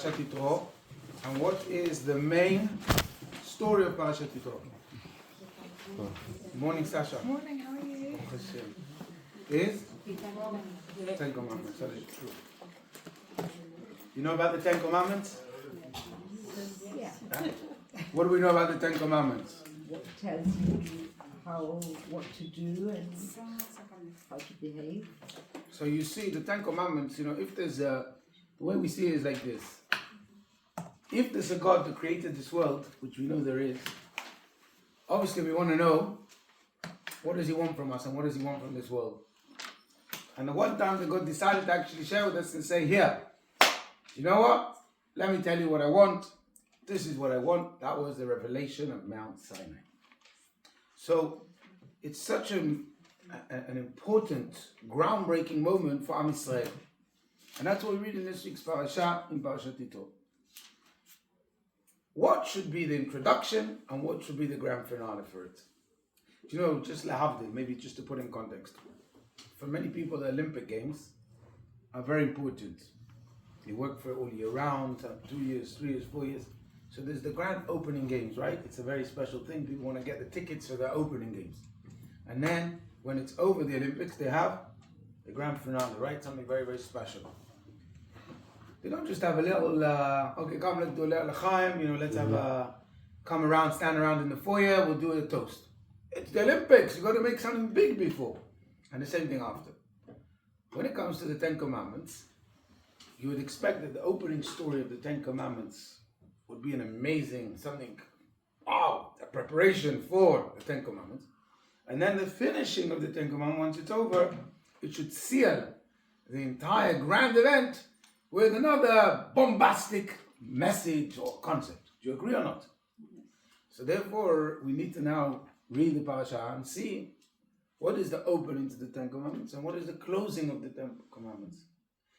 Parashat Yitro, and what is the main story of Parashat Yitro? Morning, Sasha. Morning, how are you? Is Ten Commandments. That is true. You know about the Ten Commandments? Yeah. Huh? What do we know about the Ten Commandments? What tells you what to do and how to behave. So you see, the Ten Commandments, if there's the way we see it is like this. If there's a God that created this world, which we know there is, obviously we want to know what does he want from us and what does he want from this world. And the one time that God decided to actually share with us and say, here, you know what? Let me tell you what I want. This is what I want. That was the revelation of Mount Sinai. So it's such an important, groundbreaking moment for Am Yisrael. And that's what we read in this week's Parashat, in Parashat Yitro. What should be the introduction and what should be the grand finale for it? Just lahavdil, maybe just to put in context. For many people, the Olympic Games are very important. They work for it all year round, 2 years, 3 years, 4 years. So there's the grand opening games, right? It's a very special thing. People want to get the tickets for the opening games. And then, when it's over the Olympics, they have the grand finale, right? Something very, very special. They don't just have a little, okay, come, let's do a little l'chaim, let's have a, come around, stand around in the foyer, we'll do a toast. It's the Olympics, you've got to make something big before. And the same thing after. When it comes to the Ten Commandments, you would expect that the opening story of the Ten Commandments would be an amazing, something, wow, a preparation for the Ten Commandments. And then the finishing of the Ten Commandments, once it's over, it should seal the entire grand event with another bombastic message or concept. Do you agree or not? So therefore, we need to now read the parasha and see what is the opening to the Ten Commandments and what is the closing of the Ten Commandments.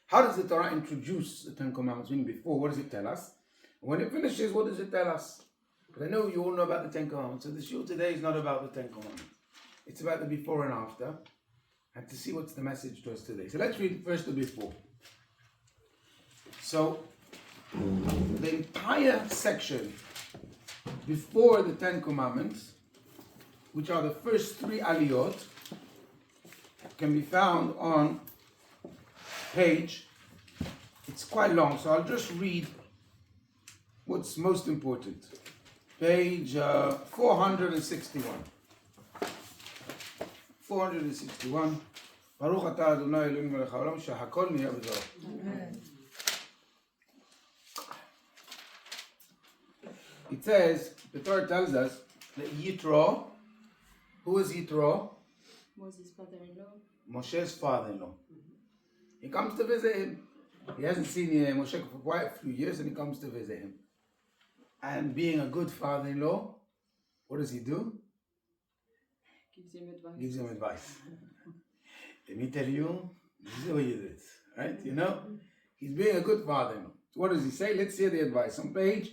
How does the Torah introduce the Ten Commandments? Meaning before, what does it tell us? When it finishes, what does it tell us? But I know you all know about the Ten Commandments, so the shiur today is not about the Ten Commandments. It's about the before and after, and to see what's the message to us today. So let's read first the before. So, the entire section before the Ten Commandments, which are the first 3 aliyot, can be found on page, it's quite long, so I'll just read what's most important. Page 461. 461. Baruch atah Adonai Eloheinu melech haolam shehakol niyeh b'doro. It says, the Torah tells us that Yitro, who is Yitro? Moses' father-in-law. Moshe's father-in-law. He comes to visit him. He hasn't seen Moshe for quite a few years and he comes to visit him. And being a good father-in-law, what does he do? Gives him advice. Let me tell you, this is how you do it. Right? He's being a good father-in-law. So what does he say? Let's hear the advice. On page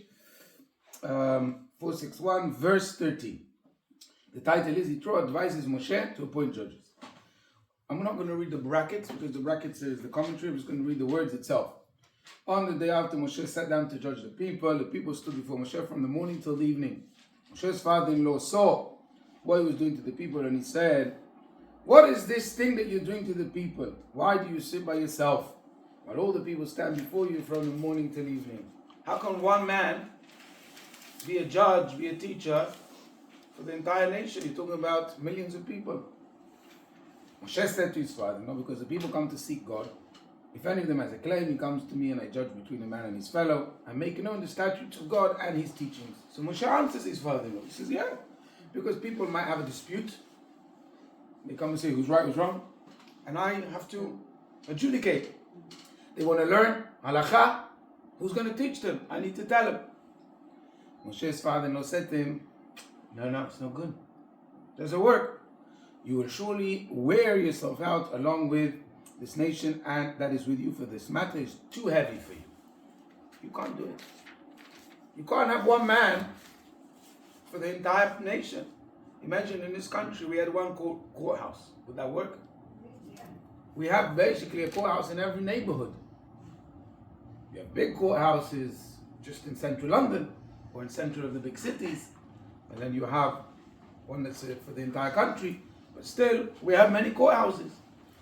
461, verse 13. The title is Yitro advises Moshe to appoint judges. I'm not going to read the brackets because the brackets is the commentary. I'm just going to read the words itself. On the day after Moshe sat down to judge the people stood before Moshe from the morning till the evening. Moshe's father-in-law saw what he was doing to the people and he said, "What is this thing that you're doing to the people? Why do you sit by yourself while all the people stand before you from the morning till evening? How can one man be a judge, be a teacher for the entire nation? You're talking about millions of people." Moshe said to his father, because the people come to seek God. If any of them has a claim, he comes to me and I judge between a man and his fellow. I make known the statutes of God and his teachings. So Moshe answers his father-in-law. He says, yeah, because people might have a dispute. They come and say who's right, who's wrong. And I have to adjudicate. They want to learn halakha. Who's going to teach them? I need to tell them. Moshe's father-in-law said to him, no, it's no good. Doesn't work. You will surely wear yourself out along with this nation and that is with you, for this matter is too heavy for you. You can't do it. You can't have one man for the entire nation. Imagine in this country we had one courthouse. Would that work? We have basically a courthouse in every neighborhood. You have big courthouses just in central London or in central of the big cities, and then you have one that's for the entire country. But still, we have many courthouses.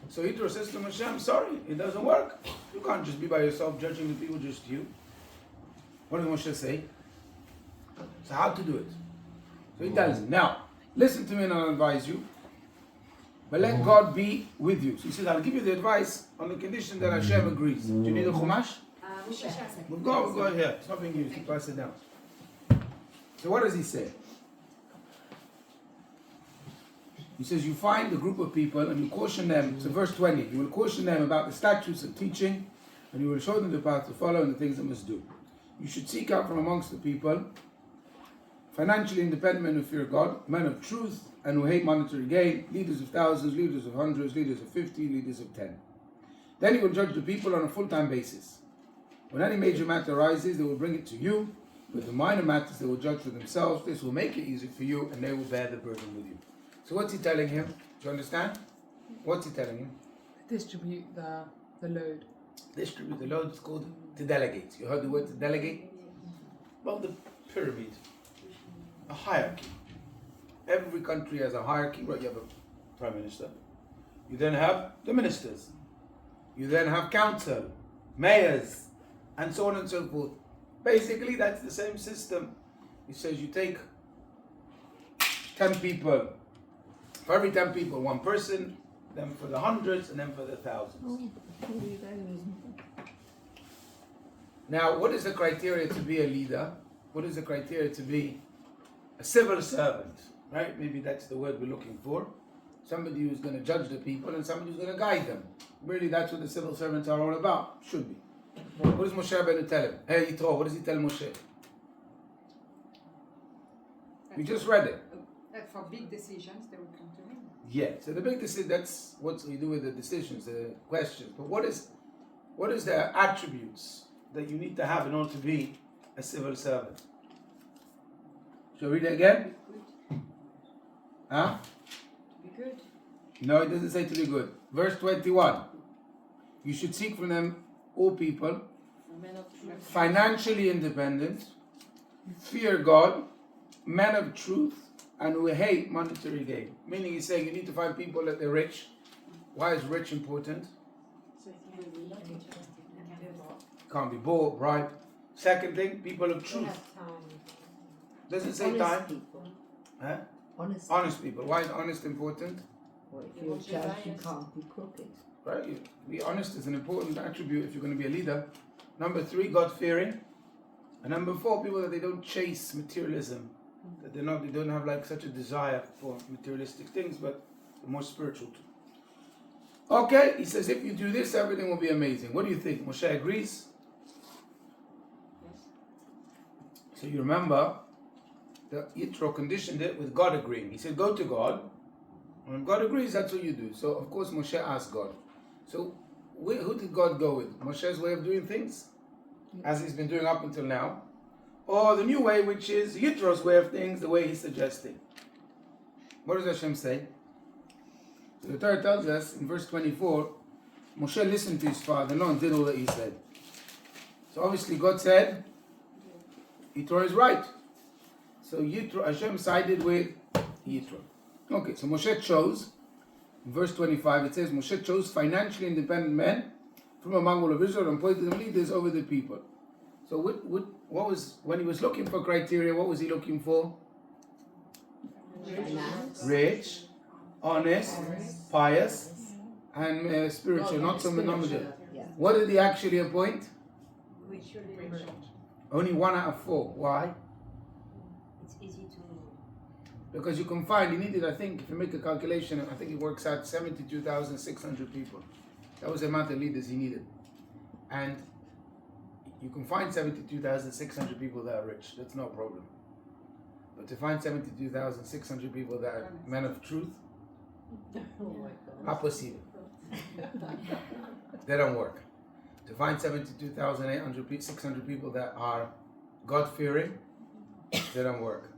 So Yitro says to Moshe, I'm sorry, it doesn't work. You can't just be by yourself judging the people, just you. What does Moshe say? So how to do it? So he tells him, now, listen to me and I'll advise you, but let God be with you. So he says, I'll give you the advice on the condition that Hashem agrees. Do you need a chumash? We've got here. It's not being used. You pass it down. So what does he say? He says, you find a group of people and you caution them. So verse 20, you will caution them about the statutes of teaching, and you will show them the path to follow and the things they must do. You should seek out from amongst the people financially independent men who fear God, men of truth and who hate monetary gain, leaders of thousands, leaders of hundreds, leaders of 50, leaders of 10. Then you will judge the people on a full-time basis. When any major matter arises, they will bring it to you. With the minor matters, they will judge for themselves. This will make it easy for you, and they will bear the burden with you. So what's he telling him? Do you understand? What's he telling him? Distribute the load. Distribute the load is called to delegate. You heard the word to delegate? Well, the pyramid. A hierarchy. Every country has a hierarchy, right? You have a prime minister. You then have the ministers. You then have council, mayors, and so on and so forth. Basically, that's the same system. It says you take 10 people. For every 10 people, one person, then for the hundreds, and then for the thousands. Now, what is the criteria to be a leader? What is the criteria to be a civil servant? Right? Maybe that's the word we're looking for. Somebody who's going to judge the people and somebody who's going to guide them. Really, that's what the civil servants are all about. Should be. What does Moshe Rabbeinu tell him? Hey, Yitro, what does he tell Moshe? We just read it. That for big decisions, they will come to him. Yeah, so the big decision, that's what we do with the decisions, the questions. But what is the attributes that you need to have in order to be a civil servant? Shall I read it again? Huh? To be good. No, it doesn't say to be good. Verse 21. You should seek from them all people, financially independent, fear God, men of truth, and who hate monetary gain. Meaning he's saying you need to find people that they're rich. Why is rich important? Can't be bought, bribed. Second thing, people of truth. Doesn't say time. People. Huh? Honest people. Why is honest important? Well, if you're a judge, you can't be crooked. Right? Be honest is an important attribute if you're going to be a leader. Number 3, God-fearing. And number 4, people that they don't chase materialism. That they don't have like such a desire for materialistic things, but more spiritual too. Okay, he says if you do this, everything will be amazing. What do you think? Moshe agrees? Yes. So you remember that Yitro conditioned it with God agreeing. He said, go to God. When God agrees, that's what you do. So of course Moshe asked God. So who did God go with? Moshe's way of doing things? As he's been doing up until now? Or the new way, which is Yitro's way of things, the way he's suggesting? What does Hashem say? So the Torah tells us in verse 24, Moshe listened to his father-in-law and did all that he said. So obviously God said, Yitro is right. So Yitro, Hashem sided with Yitro. Okay, so Moshe chose, in verse 25 it says, Moshe chose financially independent men from among all of Israel and appointed them leaders over the people. So what was, when he was looking for criteria, what was he looking for? Rich, honest, pious, and spiritual, not so nominal. What did he actually appoint? Only 1 out of 4. Why? It's easy to. Because you can find, he needed, I think, if you make a calculation, I think it works out 72,600 people. That was the amount of leaders he needed. And you can find 72,600 people that are rich. That's no problem. But to find 72,600 people that are men of truth, impossible. They don't work. To find 600 people that are God-fearing, they don't work.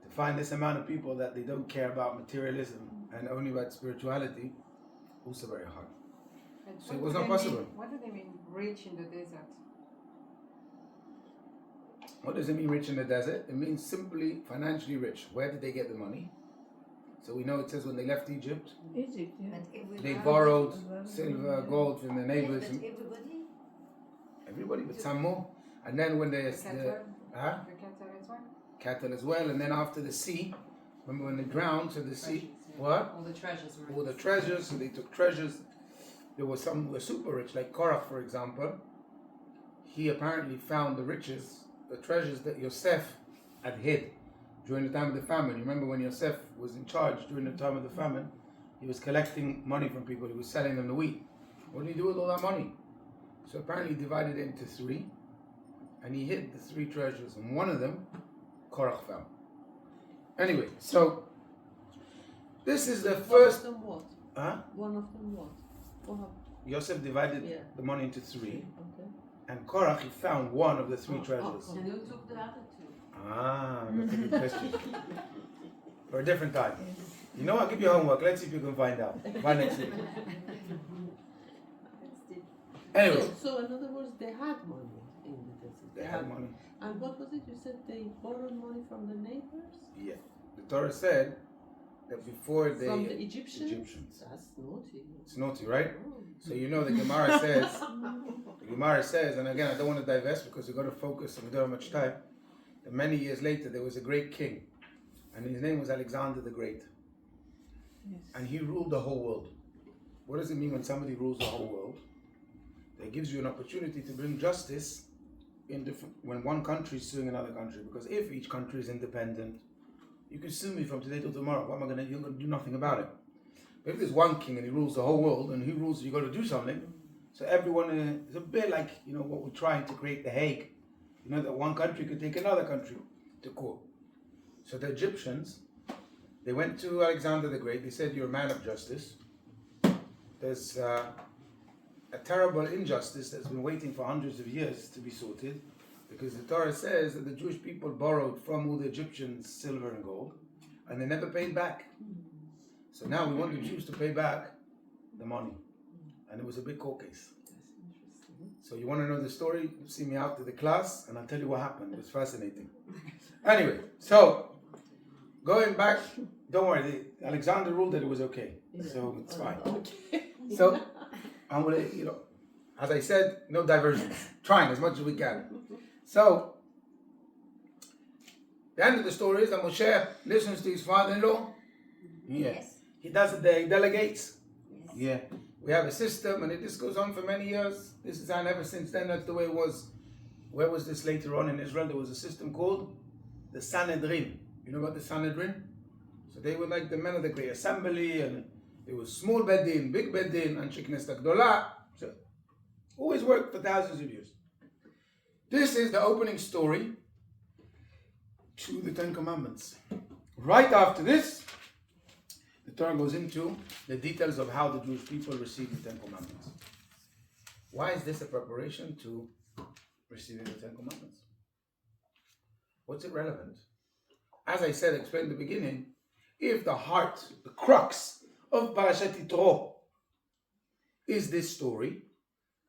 To find this amount of people that they don't care about materialism and only about spirituality, also very hard. And So it what was do not they possible. mean- What do they mean rich in the desert? What does it mean rich in the desert? It means simply financially rich. Where did they get the money? So we know it says when they left Egypt, Egypt, yeah. But everybody. they borrowed silver, gold from their Yes, neighbors. but everybody. Everybody, but some more. And then when they The cattle, huh? the cattle as well. Cattle as well. And then after the sea, remember when they drowned, so the sea, what? All the treasures were. All the treasures, so they took treasures. There were some who were super rich, like Korach, for example. He apparently found the riches, the treasures that Yosef had hid during the time of the famine. You remember when Yosef was in charge during the time of the famine, he was collecting money from people, he was selling them the wheat. What did he do with all that money? So apparently he divided it into three, and he hid the three treasures, and one of them, Korach found. Anyway, so this is the first. One of them what? Huh? One of them what? What happened? Yosef divided Yeah. the money into three, Okay. and Korach he found one of the three Oh, treasures. And who took the other two? Ah, that's a good question. For a different time. You know, I'll give you homework. Let's see if you can find out. By next week. Anyway, So in other words, they had money in the desert. they had money. And what was it? You said they borrowed money from the neighbors? Yeah. The Torah said that before they From the Egyptians? Egyptians. That's naughty. It's naughty, right? Oh. So you know the Gemara says, and again I don't want to divest because we've got to focus and we don't have much time. That many years later there was a great king, and his name was Alexander the Great, Yes. and he ruled the whole world. What does it mean when somebody rules the whole world? That gives you an opportunity to bring justice in different when one country is suing another country. Because if each country is independent, you can sue me from today till tomorrow. What am I gonna? You're gonna do nothing about it. But if there's one king and he rules the whole world, and he rules, you got to do something. So everyone is a bit like what we're trying to create the Hague. That one country could take another country to court. So the Egyptians, they went to Alexander the Great. They said, "You're a man of justice. There's a terrible injustice that's been waiting for hundreds of years to be sorted, because the Torah says that the Jewish people borrowed from all the Egyptians silver and gold, and they never paid back. So now we want the Jews to pay back the money." And it was a big court case. So you want to know the story? See me after the class, and I'll tell you what happened. It was fascinating. Anyway, so going back, don't worry. Alexander ruled that it was okay, so it's fine. Okay. So I'm gonna, as I said, no diversions. Trying as much as we can. So the end of the story is that Moshe listens to his father-in-law. Yeah. Yes. He does it there. He delegates. Yes. Yeah. We have a system, and this goes on for many years. This is, and ever since then, that's the way it was. Where was this later on in Israel? There was a system called the Sanhedrin. You know about the Sanhedrin? So they were like the men of the Great Assembly, and there was small Bedin, big Bedin, and Knesset Gdolah. So always worked for thousands of years. This is the opening story to the Ten Commandments. Right after this, the Torah goes into the details of how the Jewish people received the Ten Commandments. Why is this a preparation to receiving the Ten Commandments? What's it relevant? As I said, explained in the beginning, if the heart, the crux of Parashat Yitro is this story,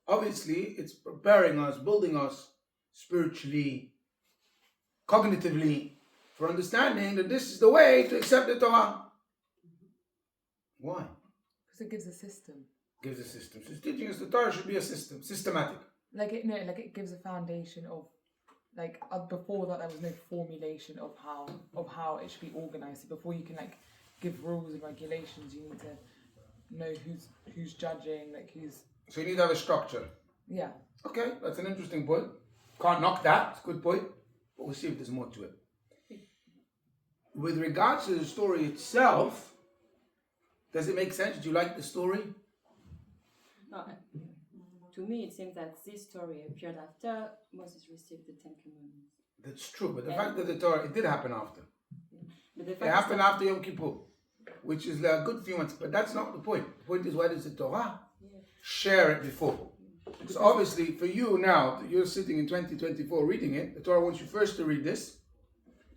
obviously it's preparing us, building us spiritually, cognitively, for understanding that this is the way to accept the Torah. Why? Because it gives a system. Gives a system. So it's teaching us the Torah should be a system, systematic. It gives a foundation of, before that there was no formulation of how it should be organized. So before you can give rules and regulations, you need to know who's judging, who's. So you need to have a structure. Yeah. Okay, that's an interesting point. Can't knock that. It's a good point. But we'll see if there's more to it. With regards to the story itself, does it make sense? Do you like the story? No, to me, it seems that this story appeared after Moses received the Ten Commandments. That's true, but the fact that the Torah, it did happen after. But the It fact happened after Yom Kippur, which is a good few months. But that's not the point. The point is, why does the Torah share it before? Because obviously, for you now, you're sitting in 2024 reading it, the Torah wants you first to read this,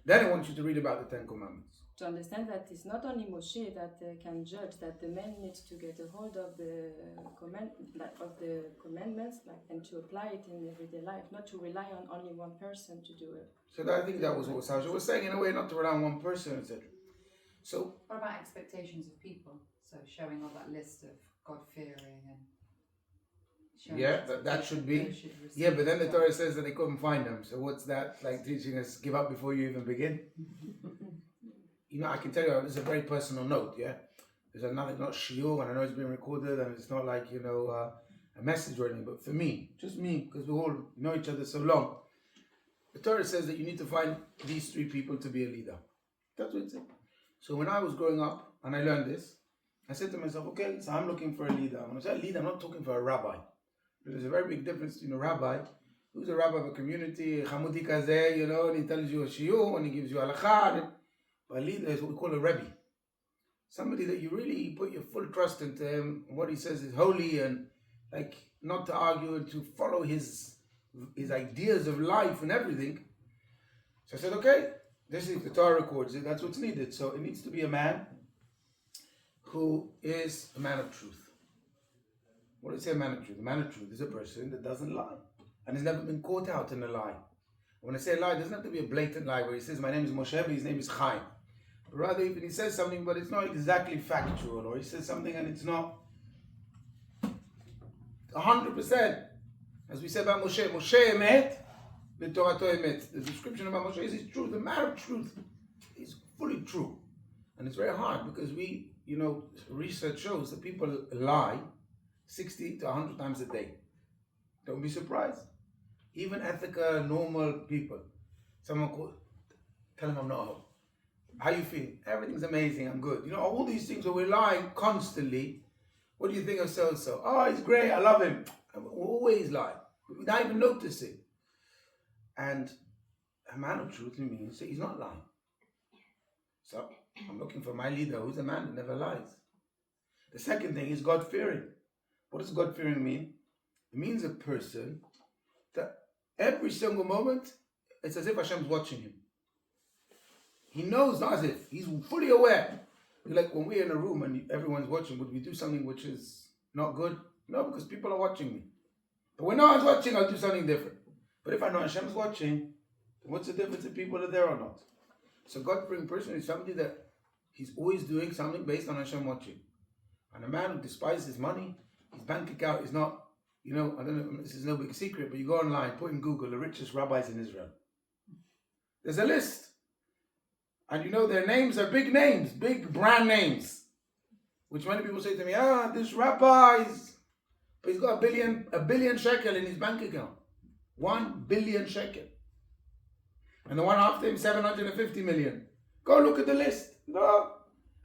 then it wants you to read about the Ten Commandments. to understand that it's not only Moshe that can judge, that the man needs to get a hold of the commandments, and to apply it in everyday life, not to rely on only one person to do it. So I think that was what Sasha was saying, in a way, not to rely on one person, etc. So What about expectations of people? So showing all that list of God-fearing and showing that should be. they should receive Yeah, but then the God. Torah says that they couldn't find them. So what's that like teaching us? Give up before you even begin. I can tell you, this is a very personal note. Yeah, there's another not shiur, and I know it's being recorded, and it's not like a message or anything. But for me, just me, because we all know each other so long, the Torah says that you need to find these three people to be a leader. That's what it says. So when I was growing up and I learned this, I said to myself, okay, so I'm looking for a leader. When I say a leader, I'm not talking for a rabbi. There's a very big difference between a rabbi, who's a rabbi of a community, chamudi kazeh, and he tells you a shiur, and he gives you halakha. But a leader is what we call a rebbe. Somebody that you really put your full trust into him, and what he says is holy, and like not to argue and to follow his ideas of life and everything. So I said, okay, this is the Torah records it, that's what's needed. So it needs to be a man who is a man of truth. What does it say, a man of truth? A man of truth is a person that doesn't lie and has never been caught out in a lie. When I say a lie, it doesn't have to be a blatant lie where he says, my name is Moshe, but his name is Chaim. But rather, even he says something, but it's not exactly factual, or he says something and it's not 100%. As we said about Moshe, Moshe emet, v'torato emet. The description about Moshe is his truth. The man of truth is fully true. And it's very hard because research shows that people lie 60 to 100 times a day. Don't be surprised. Even ethical, normal people. Someone tell them I'm not home. How you feel? Everything's amazing, I'm good. All these things where we're lying constantly. What do you think of so-and-so? Oh, he's great, I love him. And we always lie. We don't even notice it. And a man of truth means that he's not lying. So I'm looking for my leader who's a man that never lies. The second thing is God-fearing. What does God-fearing mean? It means a person that every single moment, it's as if Hashem's watching him. He knows, not as if. He's fully aware. Like when we're in a room and everyone's watching, would we do something which is not good? No, because people are watching me. But when no one's watching, I'll do something different. But if I know Hashem's watching, what's the difference if people are there or not? So God-fearing person is somebody that he's always doing something based on Hashem watching. And a man who despises money, his bank account is not, I don't know, this is no big secret, but you go online, put in Google, the richest rabbis in Israel. There's a list. And their names are big names, big brand names. Which many people say to me, this rabbi but he's got a billion shekel in his bank account. 1 billion shekel. And the one after him, 750 million. Go look at the list. No.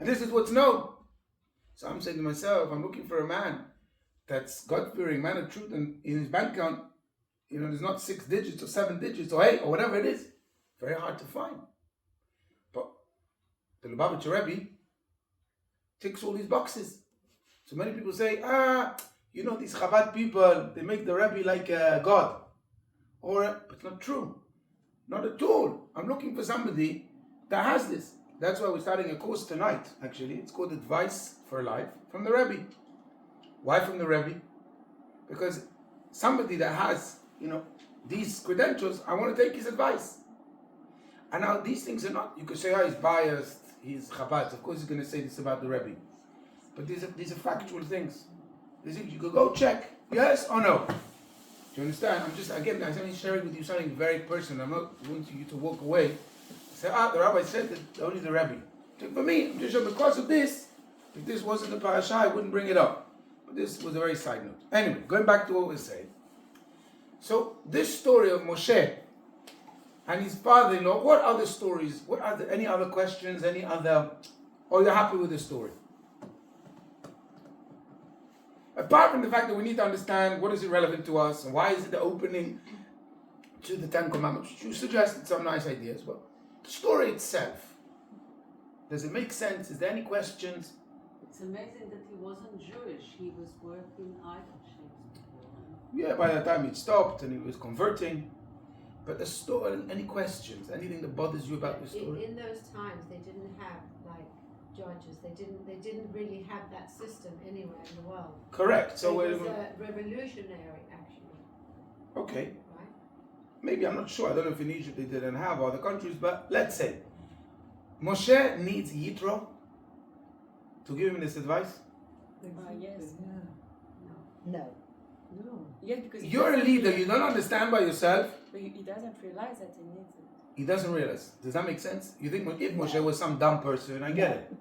And this is what's known. So I'm saying to myself, I'm looking for a man that's God-fearing, man of truth, and in his bank account, there's not 6 digits or 7 digits or 8 or whatever it is. Very hard to find. But the Lubavitcher Rebbe ticks all these boxes. So many people say, these Chabad people, they make the Rebbe like a god. But it's not true. Not at all. I'm looking for somebody that has this. That's why we're starting a course tonight, actually. It's called Advice for Life from the Rebbe. Why from the Rebbe? Because somebody that has, these credentials, I want to take his advice. And now these things are not, you could say, he's biased, he's Chabad. Of course he's going to say this about the Rebbe. But these are factual things. These things you could go check, yes or no. Do you understand? I'm sharing with you something very personal. I'm not wanting you to walk away. Say, the rabbi said that only the Rebbe. So for me, I'm just sure because of this, if this wasn't the Parashat, I wouldn't bring it up. But this was a very side note. Anyway, going back to what we're saying. So this story of Moshe and his father-in-law, what other stories? Any other questions? Or you're happy with the story? Apart from the fact that we need to understand what is it relevant to us and why is it the opening to the Ten Commandments, you suggested some nice ideas. Well, the story itself, does it make sense? Is there any questions? It's amazing that he wasn't Jewish. He was working idol shapes before. Yeah, by the time it stopped and he was converting. But the story, any questions, anything that bothers you about the story? In those times, they didn't have like judges. They didn't really have that system anywhere in the world. Correct. So it was revolutionary, actually. okay. Right? Maybe, I'm not sure. I don't know if in Egypt they didn't have other countries, but let's say Moshe needs Yitro to give him this advice. Yes. No. Yes, because You're a leader. You don't understand by yourself. But he doesn't realize that he needs it. He doesn't realize. Does that make sense? You think if Moshe was some dumb person, I get it.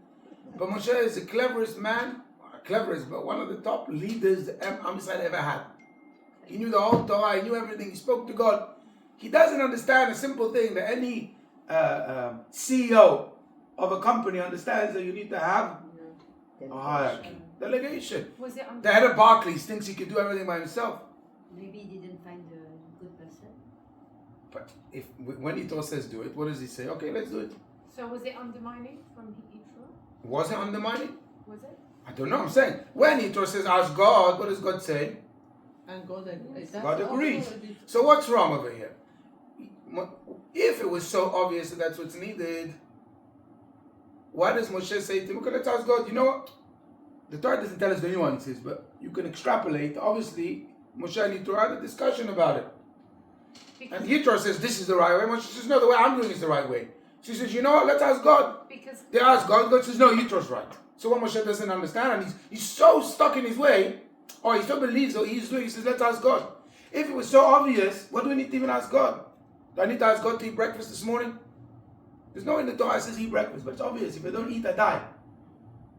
But Moshe is the cleverest man, cleverest, but one of the top leaders Hampstead ever had. He knew the whole Torah. He knew everything. He spoke to God. He doesn't understand a simple thing that any CEO of a company understands, that you need to have a hierarchy. Delegation. Was it The head of Barclays thinks he can do everything by himself. Maybe he didn't find a good person. But when Yitro says do it, what does he say? Okay, let's do it. So was it undermining from Yitro? Was it undermining? Was it? I don't know. I'm saying when Yitro says ask God, what does God say? And God agrees. God agrees. So what's wrong over here? If it was so obvious that that's what's needed, why does Moshe say to him, okay, let's ask God? You know what? The Torah doesn't tell us the nuances, but you can extrapolate. Obviously, Moshe and Yitro had a discussion about it. Because, And Yitro says, this is the right way. Moshe says, no, the way I'm doing is the right way. She says, you know what? Let's ask God. because They ask God. God says, no, Yitro's right. So what Moshe doesn't understand, and he's so stuck in his way, or he so believes what he's doing, he says, let's ask God. If it was so obvious, what do we need to even ask God? Do I need to ask God to eat breakfast this morning? There's no in the Torah that says eat breakfast, but it's obvious. If I don't eat, I die.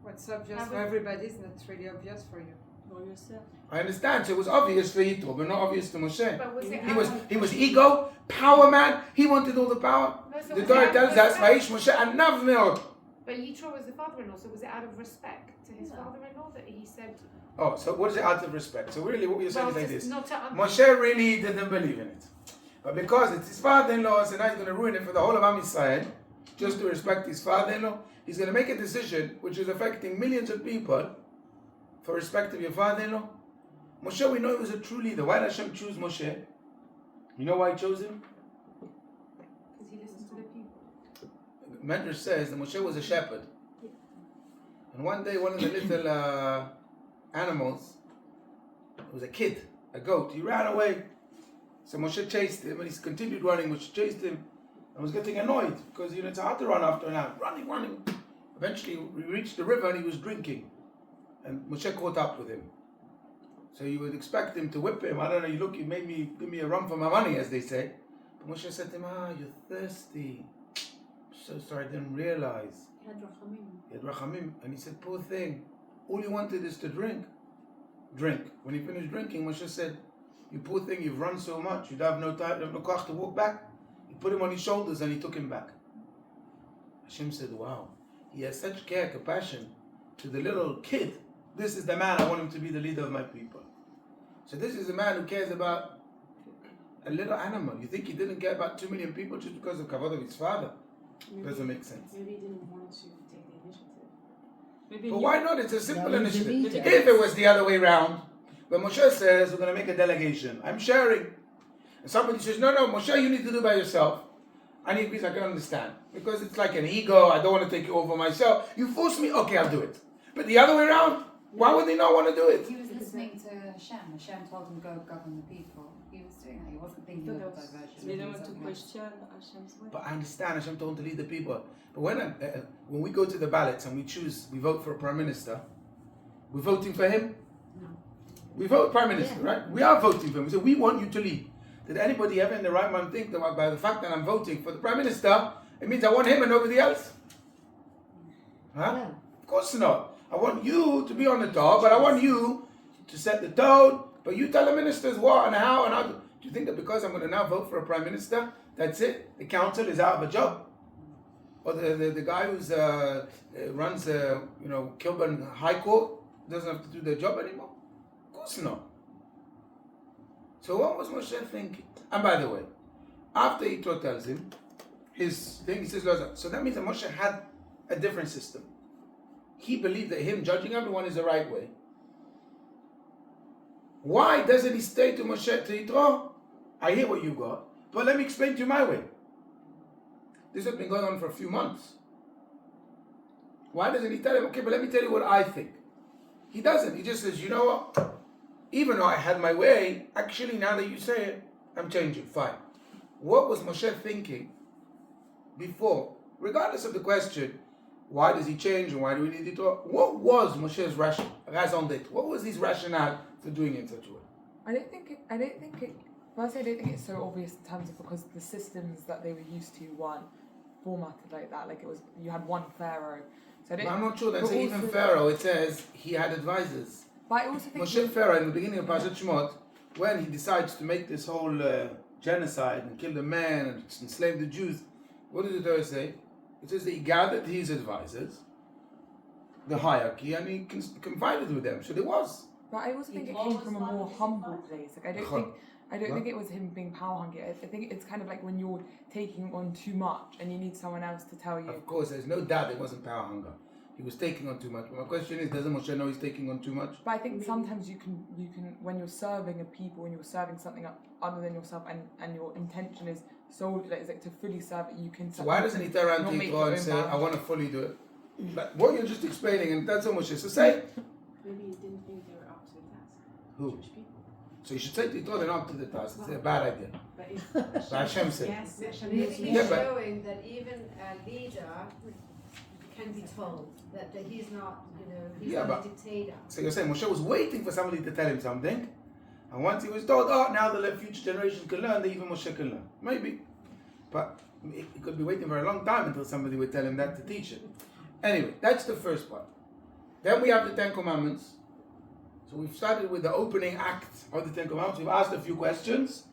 what's obvious for everybody is not really obvious for you. For yourself. I understand. So it was obvious for Yitro, but not obvious to Moshe. But was it He was ego, power man. He wanted all the power. No, so The was Torah it tells out of us, Vaish Moshe anav meod. But Yitro was the father-in-law, so was it out of respect to his father-in-law that he said? Oh, so what is it out of respect? So really what you're saying Well, is like just this. not to Moshe really didn't believe in it. But because it's his father-in-law, so now he's going to ruin it for the whole of Am Yisrael, just to respect his father-in-law, he's going to make a decision which is affecting millions of people for respect of your father-in-law. Moshe, we know he was a true leader. Why did Hashem choose Moshe? You know why he chose him? Because he listened to the people. Medrash says that Moshe was a shepherd. And one day one of the little animals, it was a kid, a goat, he ran away. So Moshe chased him, and he continued running. Moshe chased him and was getting annoyed because it's hard to run after an animal. Running. Eventually we reached the river and he was drinking. And Moshe caught up with him. So you would expect him to whip him. I don't know, you made me, give me a run for my money, as they say. But Moshe said to him, you're thirsty. I'm so sorry, I didn't realize. He had rachamim. And he said, poor thing, all you wanted is to drink. Drink. When he finished drinking, Moshe said, you poor thing, you've run so much, you'd have no time, you have no koach to walk back. He put him on his shoulders and he took him back. Hashem said, wow, he has such care, compassion to the little kid. This is the man I want him to be the leader of my people. So this is a man who cares about a little animal. You think he didn't care about 2 million people just because of kavod of his father? Doesn't make sense. Maybe he didn't want to take the initiative. But why not? It's a simple No, he's a initiative. leader. If it was the other way around, when Moshe says, we're going to make a delegation, I'm sharing. And somebody says, no, Moshe, you need to do by yourself. And he agrees, I can understand. Because it's like an ego, I don't want to take it over myself. You force me, okay, I'll do it. But the other way around, why would they not want to do it? He was listening to Hashem. Hashem told him to go govern the people. He was doing that. He wasn't thinking of a diversion. They don't want to question Hashem's way. But I understand Hashem told him to lead the people. But when we go to the ballots and we vote for a prime minister, we're voting for him? No. We vote prime minister, right? We are voting for him. We say, we want you to lead. Did anybody ever in the right mind think that by the fact that I'm voting for the prime minister, it means I want him and nobody else? Huh? No. Of course not. I want you to be on the top, but I want you to set the tone. But you tell the ministers what and how and how. Do you think that because I'm going to now vote for a prime minister, that's it? The council is out of a job? Or the guy who's runs Kilburn High Court doesn't have to do their job anymore? Of course not. So what was Moshe thinking? And by the way, after Yitro tells him his thing, he says, so that means that Moshe had a different system. He believed that him judging everyone is the right way. Why doesn't he stay to Moshe, to Yitro? I hear what you got, But let me explain to you my way. This has been going on for a few months. Why doesn't he tell him, okay, but let me tell you what I think? He doesn't. He just says, you know what? Even though I had my way, actually now that you say it, I'm changing. Fine. What was Moshe thinking before? Regardless of the question, why does he change and why do we need Yitro? What was Moshe's raison d'etre? What was his rationale for doing it in such a way? I don't think it. Firstly, I don't think it's so obvious in terms of because the systems that they were used to weren't formatted like that. Like it was, you had one pharaoh. So But I'm not sure that but even also- Pharaoh, it says he had advisors. But I also think Moshe Pharaoh in the beginning of Parashat Shemot, when he decides to make this whole genocide and kill the men and enslave the Jews, what does the Torah say? It says that he gathered his advisors, the hierarchy, and he confided with them. So there was. But I also think it came from a more humble place. Like I don't think it was him being power hungry. I think it's kind of like when you're taking on too much and you need someone else to tell you. Of course, there's no doubt it wasn't power hunger. He was taking on too much. But my question is, doesn't Moshe know he's taking on too much? But I think sometimes you can when you're serving a people and you're serving something other than yourself and your intention is solely like to fully serve it, you can. So why doesn't he turn around not to make Yitro your and own say, boundaries? I want to fully do it? Like, what you're just explaining, and that's how Moshe. So say, Maybe you didn't think they were up to the task. who? Jewish people. So you should say to Yitro, they're not up to the task. It's a bad idea. But if But Hashem said. yes, Hashem Maybe knows he's Yeah, but- showing that even a leader can be told that he's not, he's Yeah, not but- a dictator. So you're saying Moshe was waiting for somebody to tell him something, and once he was told, oh, now the future generations can learn, that even Moshe can learn. Maybe. But he could be waiting for a long time until somebody would tell him that to teach it. Anyway, that's the first part. Then we have the Ten Commandments. So we've started with the opening act of the Ten Commandments. We've asked a few questions.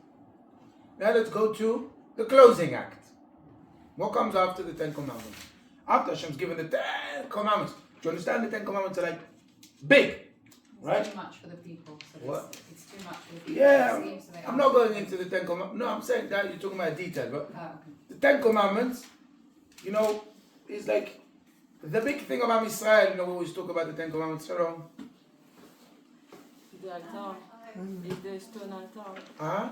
Now let's go to the closing act. What comes after the Ten Commandments? After Hashem's given the Ten Commandments. Do you understand the Ten Commandments are like big? Right? It's too much for the people. So What? It's too much for the people. Yeah, It seems so they I'm are- not going into the Ten Commandments. No, I'm saying that you're talking about detail. But Okay. the Ten Commandments, is like the big thing about Israel. We always talk about the Ten Commandments. Shalom. The altar, is the stone altar. Huh?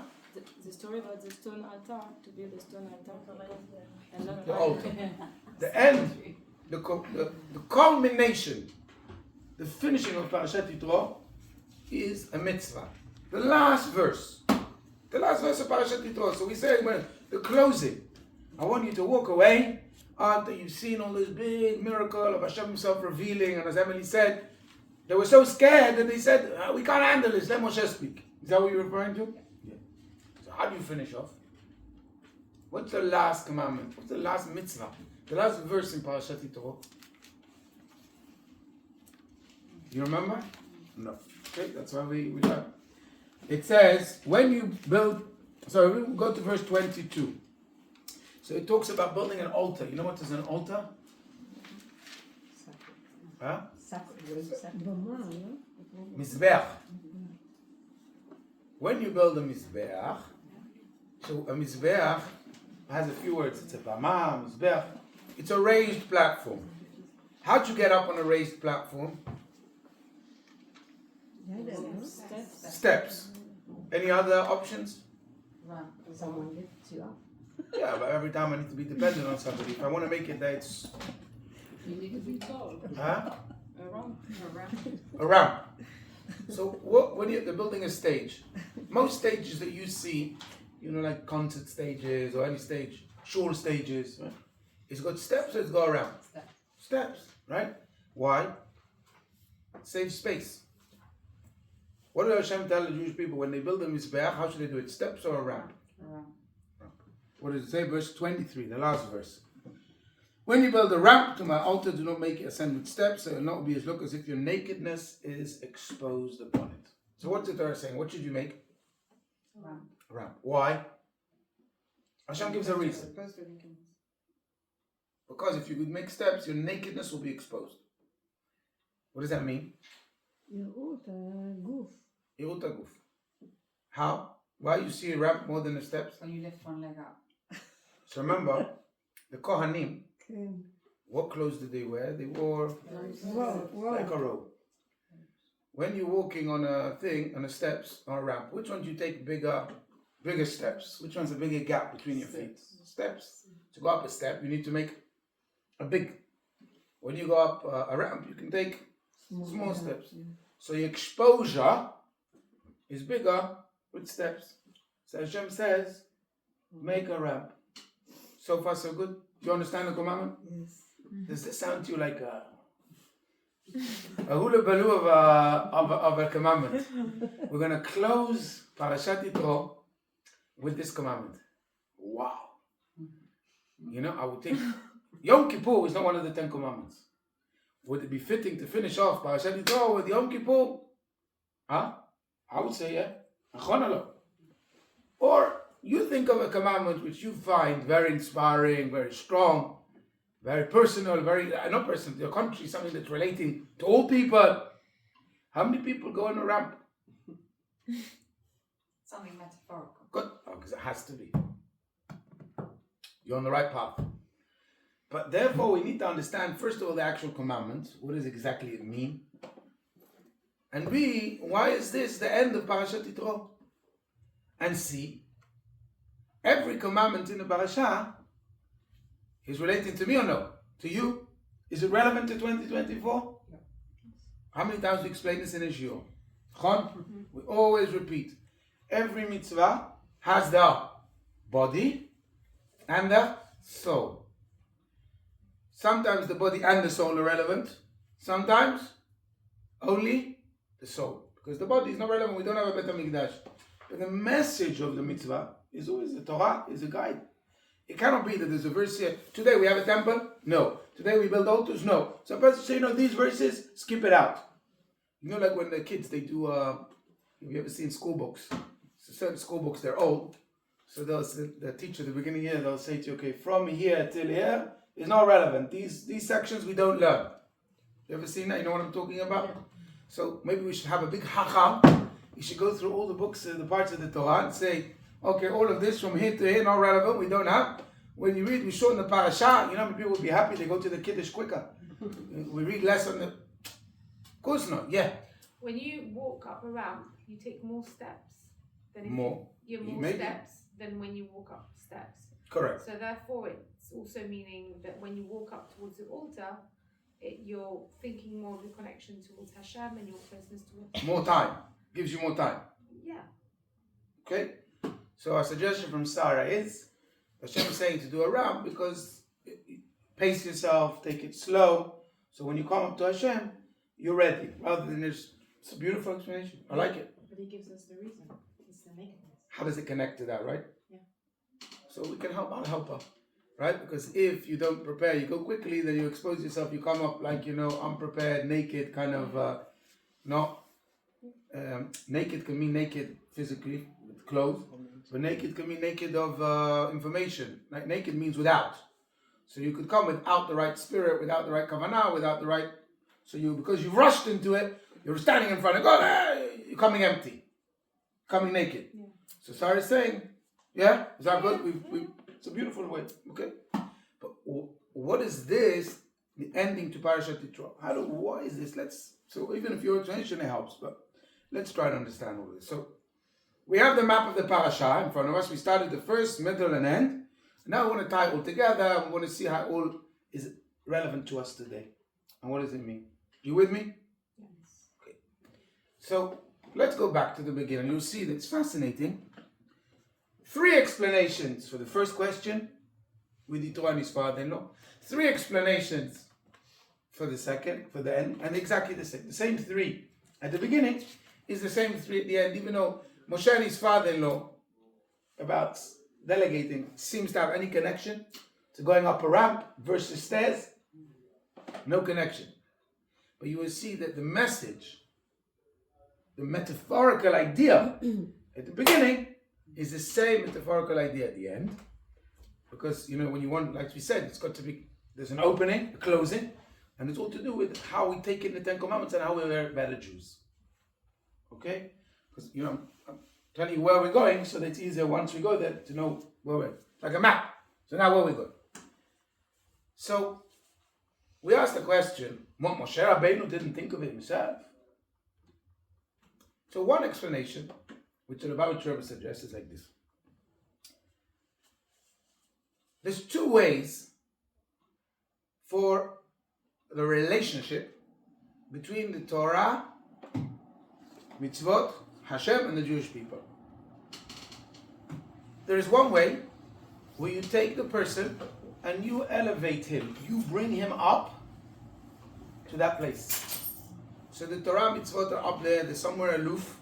The story about the stone altar, to build the stone altar. And not The altar. The end, the culmination, the finishing of Parashat Yitro is a mitzvah. The last verse of Parashat Yitro. So we say, well, the closing. I want you to walk away after you've seen all this big miracle of Hashem Himself revealing, and as Emily said, they were so scared that they said, we can't handle this, let Moshe speak. Is that what you're referring to? Yeah. So how do you finish off? What's the last commandment? What's the last mitzvah? The last verse in Parashat Yitro? You remember? No. Okay, that's why we learn. It says, when you build, we will go to verse 22. So it talks about building an altar. You know what is an altar? Huh? Mizbeach. When you build a Mizbeach, so a Mizbeach has a few words. It's a bama, Mizbeach. It's a raised platform. How'd you get up on a raised platform? Steps. Any other options? Right. Someone lifts you up. Yeah, but every time I need to be dependent on somebody. If I want to make it there, it's... you need to be tall. Huh? Around. A ramp. So when you're building a stage, most stages that you see, like concert stages or any stage, shul stages, right? It's got steps or it's got a ramp? Steps, right? Why? Save space. What did Hashem tell the Jewish people when they build a Mizbeach? How should they do it? Steps or a ramp? Around. What does it say? Verse 23, the last verse. When you build a ramp to my altar, do not make it ascend with steps, so it will not be as look as if your nakedness is exposed upon it. So what's the Torah saying? What should you make? Around. A ramp. Why? Hashem gives a reason. Because if you could make steps, your nakedness will be exposed. What does that mean? Yirut haguf. How? Why you see a ramp more than the steps? When you lift one leg up. So remember, the Kohanim, what clothes did they wear? They wore like a robe. When you're walking on a thing, on the steps, on a ramp, which one do you take bigger bigger steps? Which one's a bigger gap between your feet? Steps. To go up a step, you need to make a big. When you go up a ramp, you can take small steps. So your exposure is bigger with steps. So Hashem says, make a ramp. So far, so good. Do you understand the commandment? Yes. Does this sound to you like a hula baloo of a commandment? We're going to close Parashat Yitro with this commandment. Wow. You know, I would think Yom Kippur is not one of the 10 commandments. Would it be fitting to finish off Parashat Yitro with Yom Kippur? Huh? I would say, yeah. Or you think of a commandment which you find very inspiring, very strong, very personal, very, not personal, your country, something that's relating to all people. How many people go on a ramp? Something metaphorical. Good. Because it has to be. You're on the right path. But therefore, we need to understand, first of all, the actual commandment. What does exactly it mean? And B, why is this the end of Parashat Yitro? And C, every commandment in the parasha is relating to me or no? To you? Is it relevant to 2024? Yeah. How many times we explain this in Israel? We always repeat. Every mitzvah has the body and the soul. Sometimes the body and the soul are relevant. Sometimes only the soul. Because the body is not relevant. We don't have a Beit HaMikdash. But the message of the mitzvah is always the Torah is a guide. It cannot be that there's a verse here. Today we have a temple? No. Today we build altars? No. Some person say, these verses, skip it out. You know, like when the kids, they do, have you ever seen school books? So certain school books, they're old. So the teacher at the beginning here, they'll say to you, okay, from here till here is not relevant. These sections we don't learn. You ever seen that? You know what I'm talking about? Yeah. So maybe we should have a big hacham. You should go through all the books, the parts of the Torah, and say, okay, all of this from here to here, not relevant, we don't have. When you read, we show in the Parashat, people will be happy, they go to the Kiddush quicker. We read less on the... Of course not, yeah. When you walk up a ramp, you take more steps than if more steps than when you walk up steps. Correct. So therefore, it's also meaning that when you walk up towards the altar, you're thinking more of your connection towards Hashem and your closeness towards more time. Gives you more time. Yeah. Okay? So our suggestion from Sarah is, Hashem is saying to do a ramp because pace yourself, take it slow. So when you come up to Hashem, you're ready. Rather than it's a beautiful explanation. I like it. But he gives us the reason. It's the nakedness. How does it connect to that, right? Yeah. So we can help, I'll help her. Right? Because if you don't prepare, you go quickly, then you expose yourself, you come up like, unprepared, naked, kind of, naked can mean naked physically, with clothes. But naked can mean naked of information. Like naked means without. So you could come without the right spirit, without the right kavanah, without the right... So because you rushed into it, you're standing in front of God, you're coming empty. Coming naked. Yeah. So Sarah is saying, yeah, is that good? It's a beautiful way, okay? But what is this, the ending to Parashat Yitro? Why is this? So even if your explanation helps, but let's try to understand all this. So we have the map of the parasha in front of us. We started the first, middle, and end. Now we want to tie it all together. We want to see how it all is relevant to us today. And what does it mean? You with me? Yes. Okay. So let's go back to the beginning. You'll see that it's fascinating. 3 explanations for the first question with Yitro and his father-in-law. 3 explanations for the second, for the end, and exactly the same. The same 3 at the beginning is the same 3 at the end, even though Moshe and his father-in-law about delegating seems to have any connection to going up a ramp versus stairs. No connection. But you will see that the message, the metaphorical idea at the beginning is the same metaphorical idea at the end. Because, when you want, like we said, it's got to be, there's an opening, a closing, and it's all to do with how we take in the 10 Commandments and how we're better Jews. Okay? Because, I'm telling you where we're going so that it's easier once we go there to know where we're. It's like a map. So now where we go. So, we asked the question, what Moshe Rabbeinu didn't think of it himself? So one explanation, which the Lubavitcher Rebbe suggests, is like this. There's two ways for the relationship between the Torah, mitzvot, Hashem, and the Jewish people. There is one way where you take the person and you elevate him. You bring him up to that place. So the Torah mitzvot are up there, they're somewhere aloof.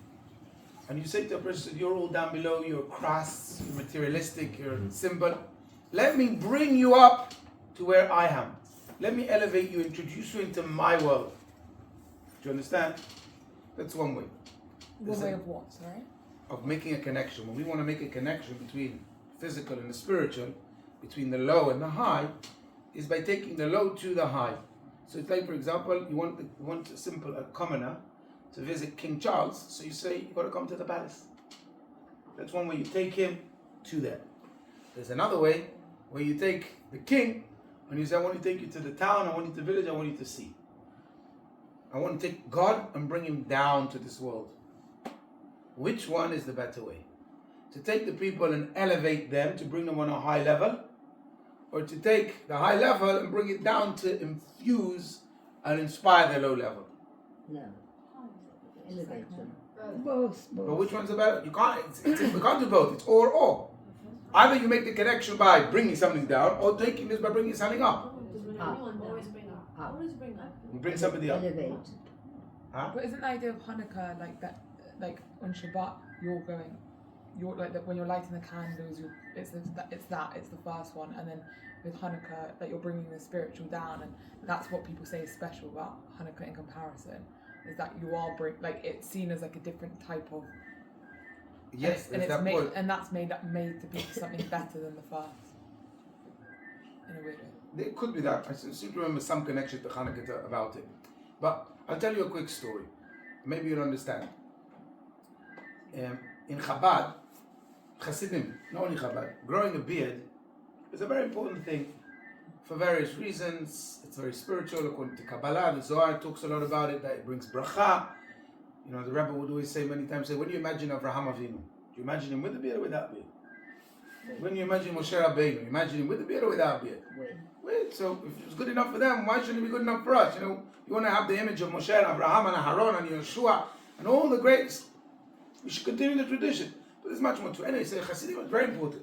And you say to a person, you're all down below, you're crass, you're materialistic, you're simple. Let me bring you up to where I am. Let me elevate you, introduce you into my world. Do you understand? That's one way. One way of what, sorry? Of making a connection. When we want to make a connection between physical and the spiritual, between the low and the high, is by taking the low to the high. So it's like, for example, you want a commoner to visit King Charles, so you say, you've got to come to the palace. That's one way you take him to there. There's another way where you take the king and you say, I want to take you to the town, I want you to the village, I want you to see. I want to take God and bring him down to this world. Which one is the better way? To take the people and elevate them, to bring them on a high level, or to take the high level and bring it down to infuse and inspire the low level? No. Elevate them. Both. But which one's the better? You can't. We can't do both. It's or. Either you make the connection by bringing something down, or taking this by bringing something up. Always bring up. Always bring up. You bring somebody up. Elevate. Huh? But isn't the idea of Hanukkah like that? Like on Shabbat, you're like that when you're lighting the candles. It's the first one, and then with Hanukkah, that you're bringing the spiritual down, and that's what people say is special about Hanukkah in comparison. Is that you are it's seen as like a different type of Yes, and there's it's that made point. and that's made to be something better than the first. In a weird way. There could be that. I seem to remember some connection to Hanukkah about it. But I'll tell you a quick story. Maybe you'll understand. In Chabad, Hasidim, not only Chabad, growing a beard is a very important thing for various reasons. It's very spiritual. According to Kabbalah, the Zohar talks a lot about it, that it brings bracha. You know, the Rebbe would always say many times, when do you imagine Avraham Avinu? Do you imagine him with a beard or without beard? When you imagine Moshe Rabbeinu, you imagine him with a beard or without beard? Wait. So if it was good enough for them, why shouldn't it be good enough for us? You know, you want to have the image of Moshe and Avraham and Aaron and Yeshua and all the greats. We should continue the tradition. But there's much more to it. Anyway, so Hasidim was very important.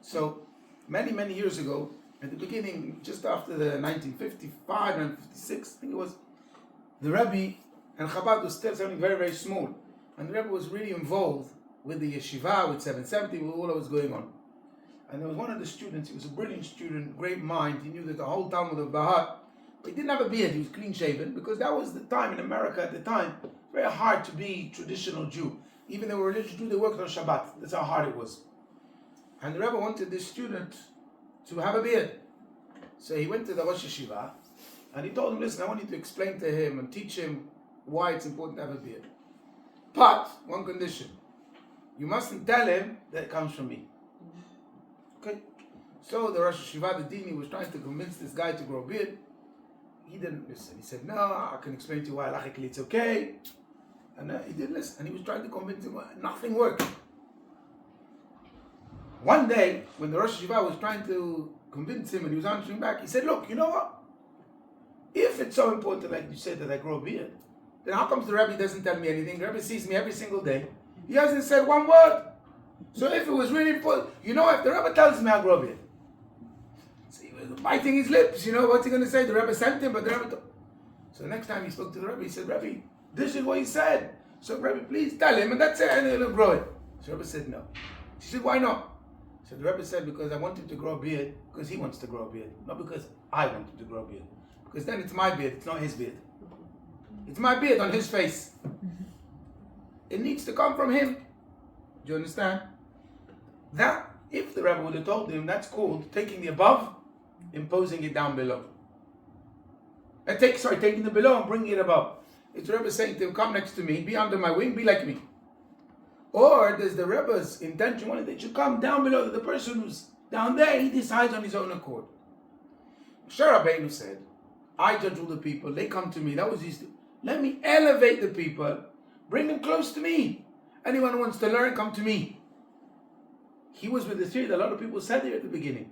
So many, many years ago, at the beginning, just after the 1955, 1956, I think it was, the Rebbe and Chabad was still something very, very small. And the Rebbe was really involved with the yeshiva, with 770, with all that was going on. And there was one of the students, he was a brilliant student, great mind, he knew that the whole Talmud of Bahar, but he didn't have a beard, he was clean shaven, because that was the time in America at the time, very hard to be traditional Jew. Even though they were religious Jew, they worked on Shabbat. That's how hard it was. And the Rebbe wanted this student to have a beard. So he went to the Rosh Yeshiva, and he told him, listen, I want you to explain to him and teach him why it's important to have a beard. But, one condition, you mustn't tell him that it comes from me. Okay? So the Rosh Yeshiva, the Dini, was trying to convince this guy to grow a beard. He didn't listen. He said, no, I can explain to you why halachically it's okay. And he didn't listen. And he was trying to convince him, nothing worked. One day, when the Rosh Yeshiva was trying to convince him and he was answering back, he said, look, you know what? If it's so important, like you said, that I grow a beard, then how comes the Rebbe doesn't tell me anything? The Rebbe sees me every single day. He hasn't said one word. So if it was really important, you know, if the Rebbe tells me I grow a beard, so he was biting his lips, you know, what's he going to say? The Rebbe sent him, but the Rebbe... So the next time he spoke to the Rebbe, he said, Rebbe, this is what he said. So Rebbe, please tell him, and that's it, and he'll grow it. So the Rebbe said, no. She said, why not? So the Rebbe said, because I want him to grow a beard, because he wants to grow a beard, not because I want him to grow a beard. Because then it's my beard, it's not his beard. It's my beard on his face. It needs to come from him. Do you understand? That, if the Rebbe would have told him, that's called taking the above, imposing it down below. And taking the below and bringing it above. It's the Rebbe saying to him, come next to me, be under my wing, be like me. Or there's the Rebbe's intention, one that you come down below, that the person who's down there, he decides on his own accord. Moshe Rabbeinu said, I judge all the people, they come to me, that was his... Let me elevate the people, bring them close to me. Anyone who wants to learn, come to me. He was with the theory that a lot of people said there at the beginning.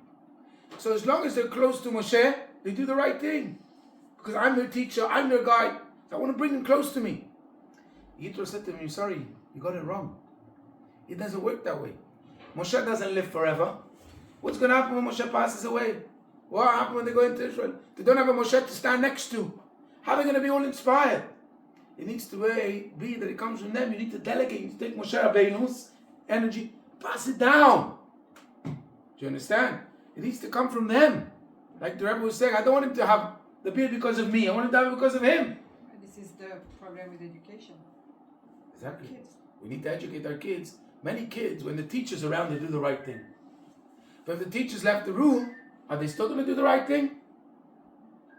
So as long as they're close to Moshe, they do the right thing. Because I'm their teacher, I'm their guide. So I want to bring them close to me. Yitro said to him, sorry, you got it wrong. It doesn't work that way. Moshe doesn't live forever. What's going to happen when Moshe passes away? What will happen when they go into Israel? They don't have a Moshe to stand next to. How are they going to be all inspired? It needs to be that it comes from them. You need to delegate. You need to take Moshe Rabbeinu's energy, pass it down. Do you understand? It needs to come from them. Like the Rebbe was saying, I don't want him to have the beard because of me. I want him to have it because of him. This is the problem with education. Exactly. Kids. We need to educate our kids. Many kids, when the teacher's around, they do the right thing. But if the teacher's left the room, are they still going to do the right thing?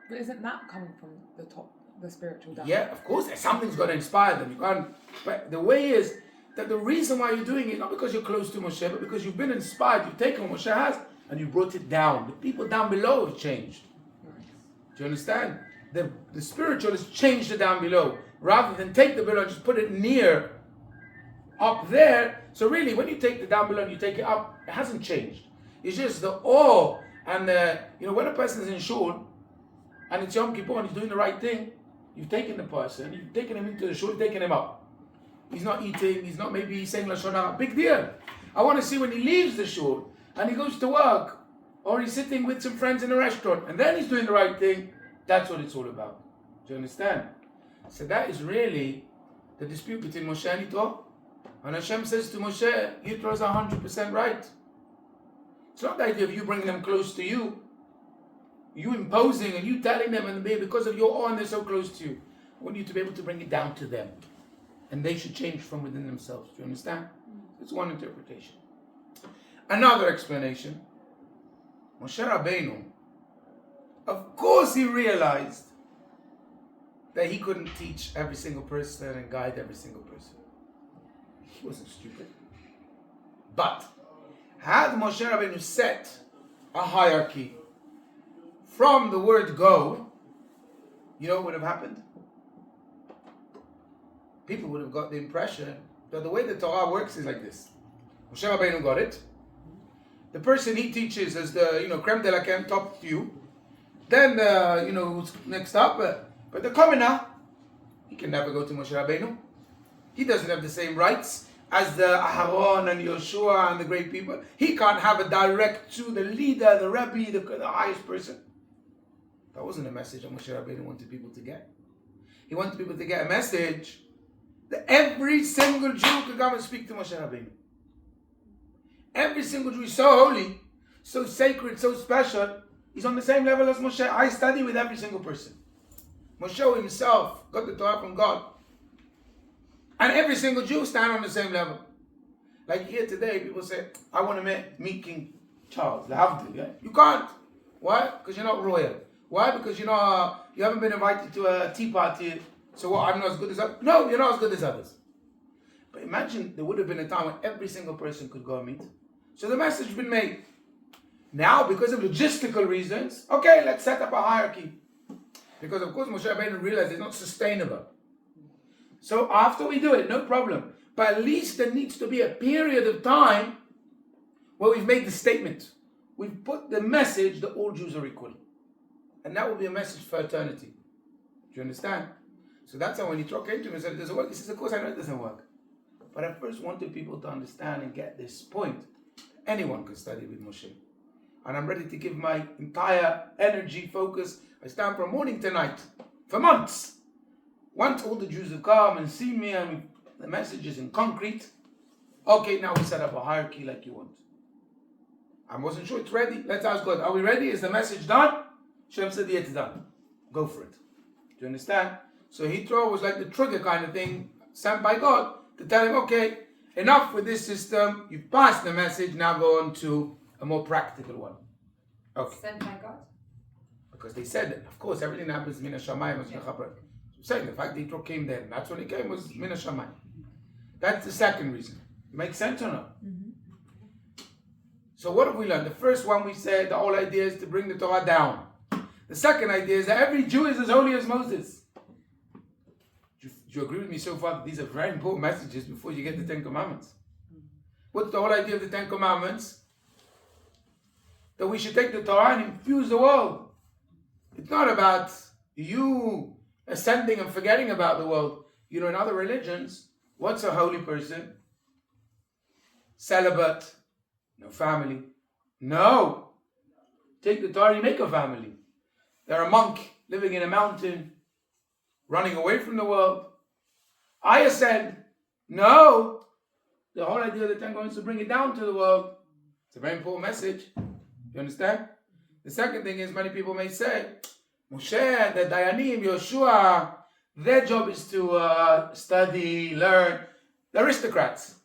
But isn't that coming from the top, the spiritual down? Yeah, of course. Something's got to inspire them. You can't. But the way is that the reason why you're doing it, not because you're close to Moshe, but because you've been inspired. You've taken what Moshe has and you brought it down. The people down below have changed. Do you understand? The spiritual has changed it down below. Rather than take the below and just put it near up there. So really, when you take the down below and you take it up, it hasn't changed. It's just the awe and when a person is in shul and it's Yom Kippur and he's doing the right thing, you've taken the person, you've taken him into the shul, you've taken him up. He's not eating, he's not maybe saying Lashon Hara. Big deal. I want to see when he leaves the shul and he goes to work or he's sitting with some friends in a restaurant and then he's doing the right thing. That's what it's all about. Do you understand? So that is really the dispute between Moshe and Yitro. And Hashem says to Moshe, Yitro is 100% right. It's not the idea of you bringing them close to you, you imposing and you telling them, and because of your awe and they're so close to you. I want you to be able to bring it down to them. And they should change from within themselves. Do you understand? It's one interpretation. Another explanation. Moshe Rabbeinu, of course he realized that he couldn't teach every single person and guide every single person. He wasn't stupid. But had Moshe Rabbeinu set a hierarchy from the word go, you know what would have happened? People would have got the impression that the way the Torah works is like this. Moshe Rabbeinu got it. The person he teaches is the creme de la creme, top few. Then who's next up, but the commoner, he can never go to Moshe Rabbeinu. He doesn't have the same rights as the Aharon and Yoshua and the great people. He can't have a direct to the leader, the Rebbe, the highest person. That wasn't a message that Moshe Rabbeinu wanted people to get. He wanted people to get a message that every single Jew could come and speak to Moshe Rabbeinu. Every single Jew is so holy, so sacred, so special. He's on the same level as Moshe. I study with every single person. Moshe himself got the Torah from God. And every single Jew stand on the same level. Like here today, people say, I want to meet King Charles. They have to, yeah? You can't. Why? Because you're not royal. Why? Because you haven't been invited to a tea party. So what, I'm not as good as others? No, you're not as good as others. But imagine there would have been a time when every single person could go and meet. So the message has been made. Now, because of logistical reasons, okay, let's set up a hierarchy. Because of course Moshe Rabbeinu realized it's not sustainable. So after we do it, no problem. But at least there needs to be a period of time where we've made the statement. We've put the message that all Jews are equal. And that will be a message for eternity. Do you understand? So that's how when Yitro came to him and said, it doesn't work, he says, of course I know it doesn't work. But I first wanted people to understand and get this point. Anyone can study with Moshe. And I'm ready to give my entire energy, focus. I stand from morning to night for months. Once all the Jews have come and seen me and the message is in concrete, okay, now we set up a hierarchy like you want. I wasn't sure it's ready. Let's ask God, are we ready? Is the message done? Shem said, yeah, it's done. Go for it. Do you understand? So Yitro was like the trigger kind of thing sent by God to tell him, okay, enough with this system. You've passed the message. Now go on to a more practical one. Okay. Sent by God? Because they said it. Of course, everything happens Mina Shamayim was Chabad. Saying the fact that Yitro came there, and that's when he came, was Mina Shamayim. That's the second reason. Makes sense or not? Mm-hmm. So what have we learned? The first one we said the whole idea is to bring the Torah down. The second idea is that every Jew is as holy as Moses. Do you agree with me so far that these are very important messages before you get the Ten Commandments? What's the whole idea of the Ten Commandments? that we should take the Torah and infuse the world. It's not about you ascending and forgetting about the world. You know, in other religions, what's a holy person? Celibate, no family. No. Take the Torah, you make a family. They're a monk living in a mountain, running away from the world. I ascend. No. The whole idea of the Ten Commandments is to bring it down to the world. It's a very important message. You understand? The second thing is, many people may say, Moshe, the Dayanim, Yoshua, their job is to study, learn. The aristocrats.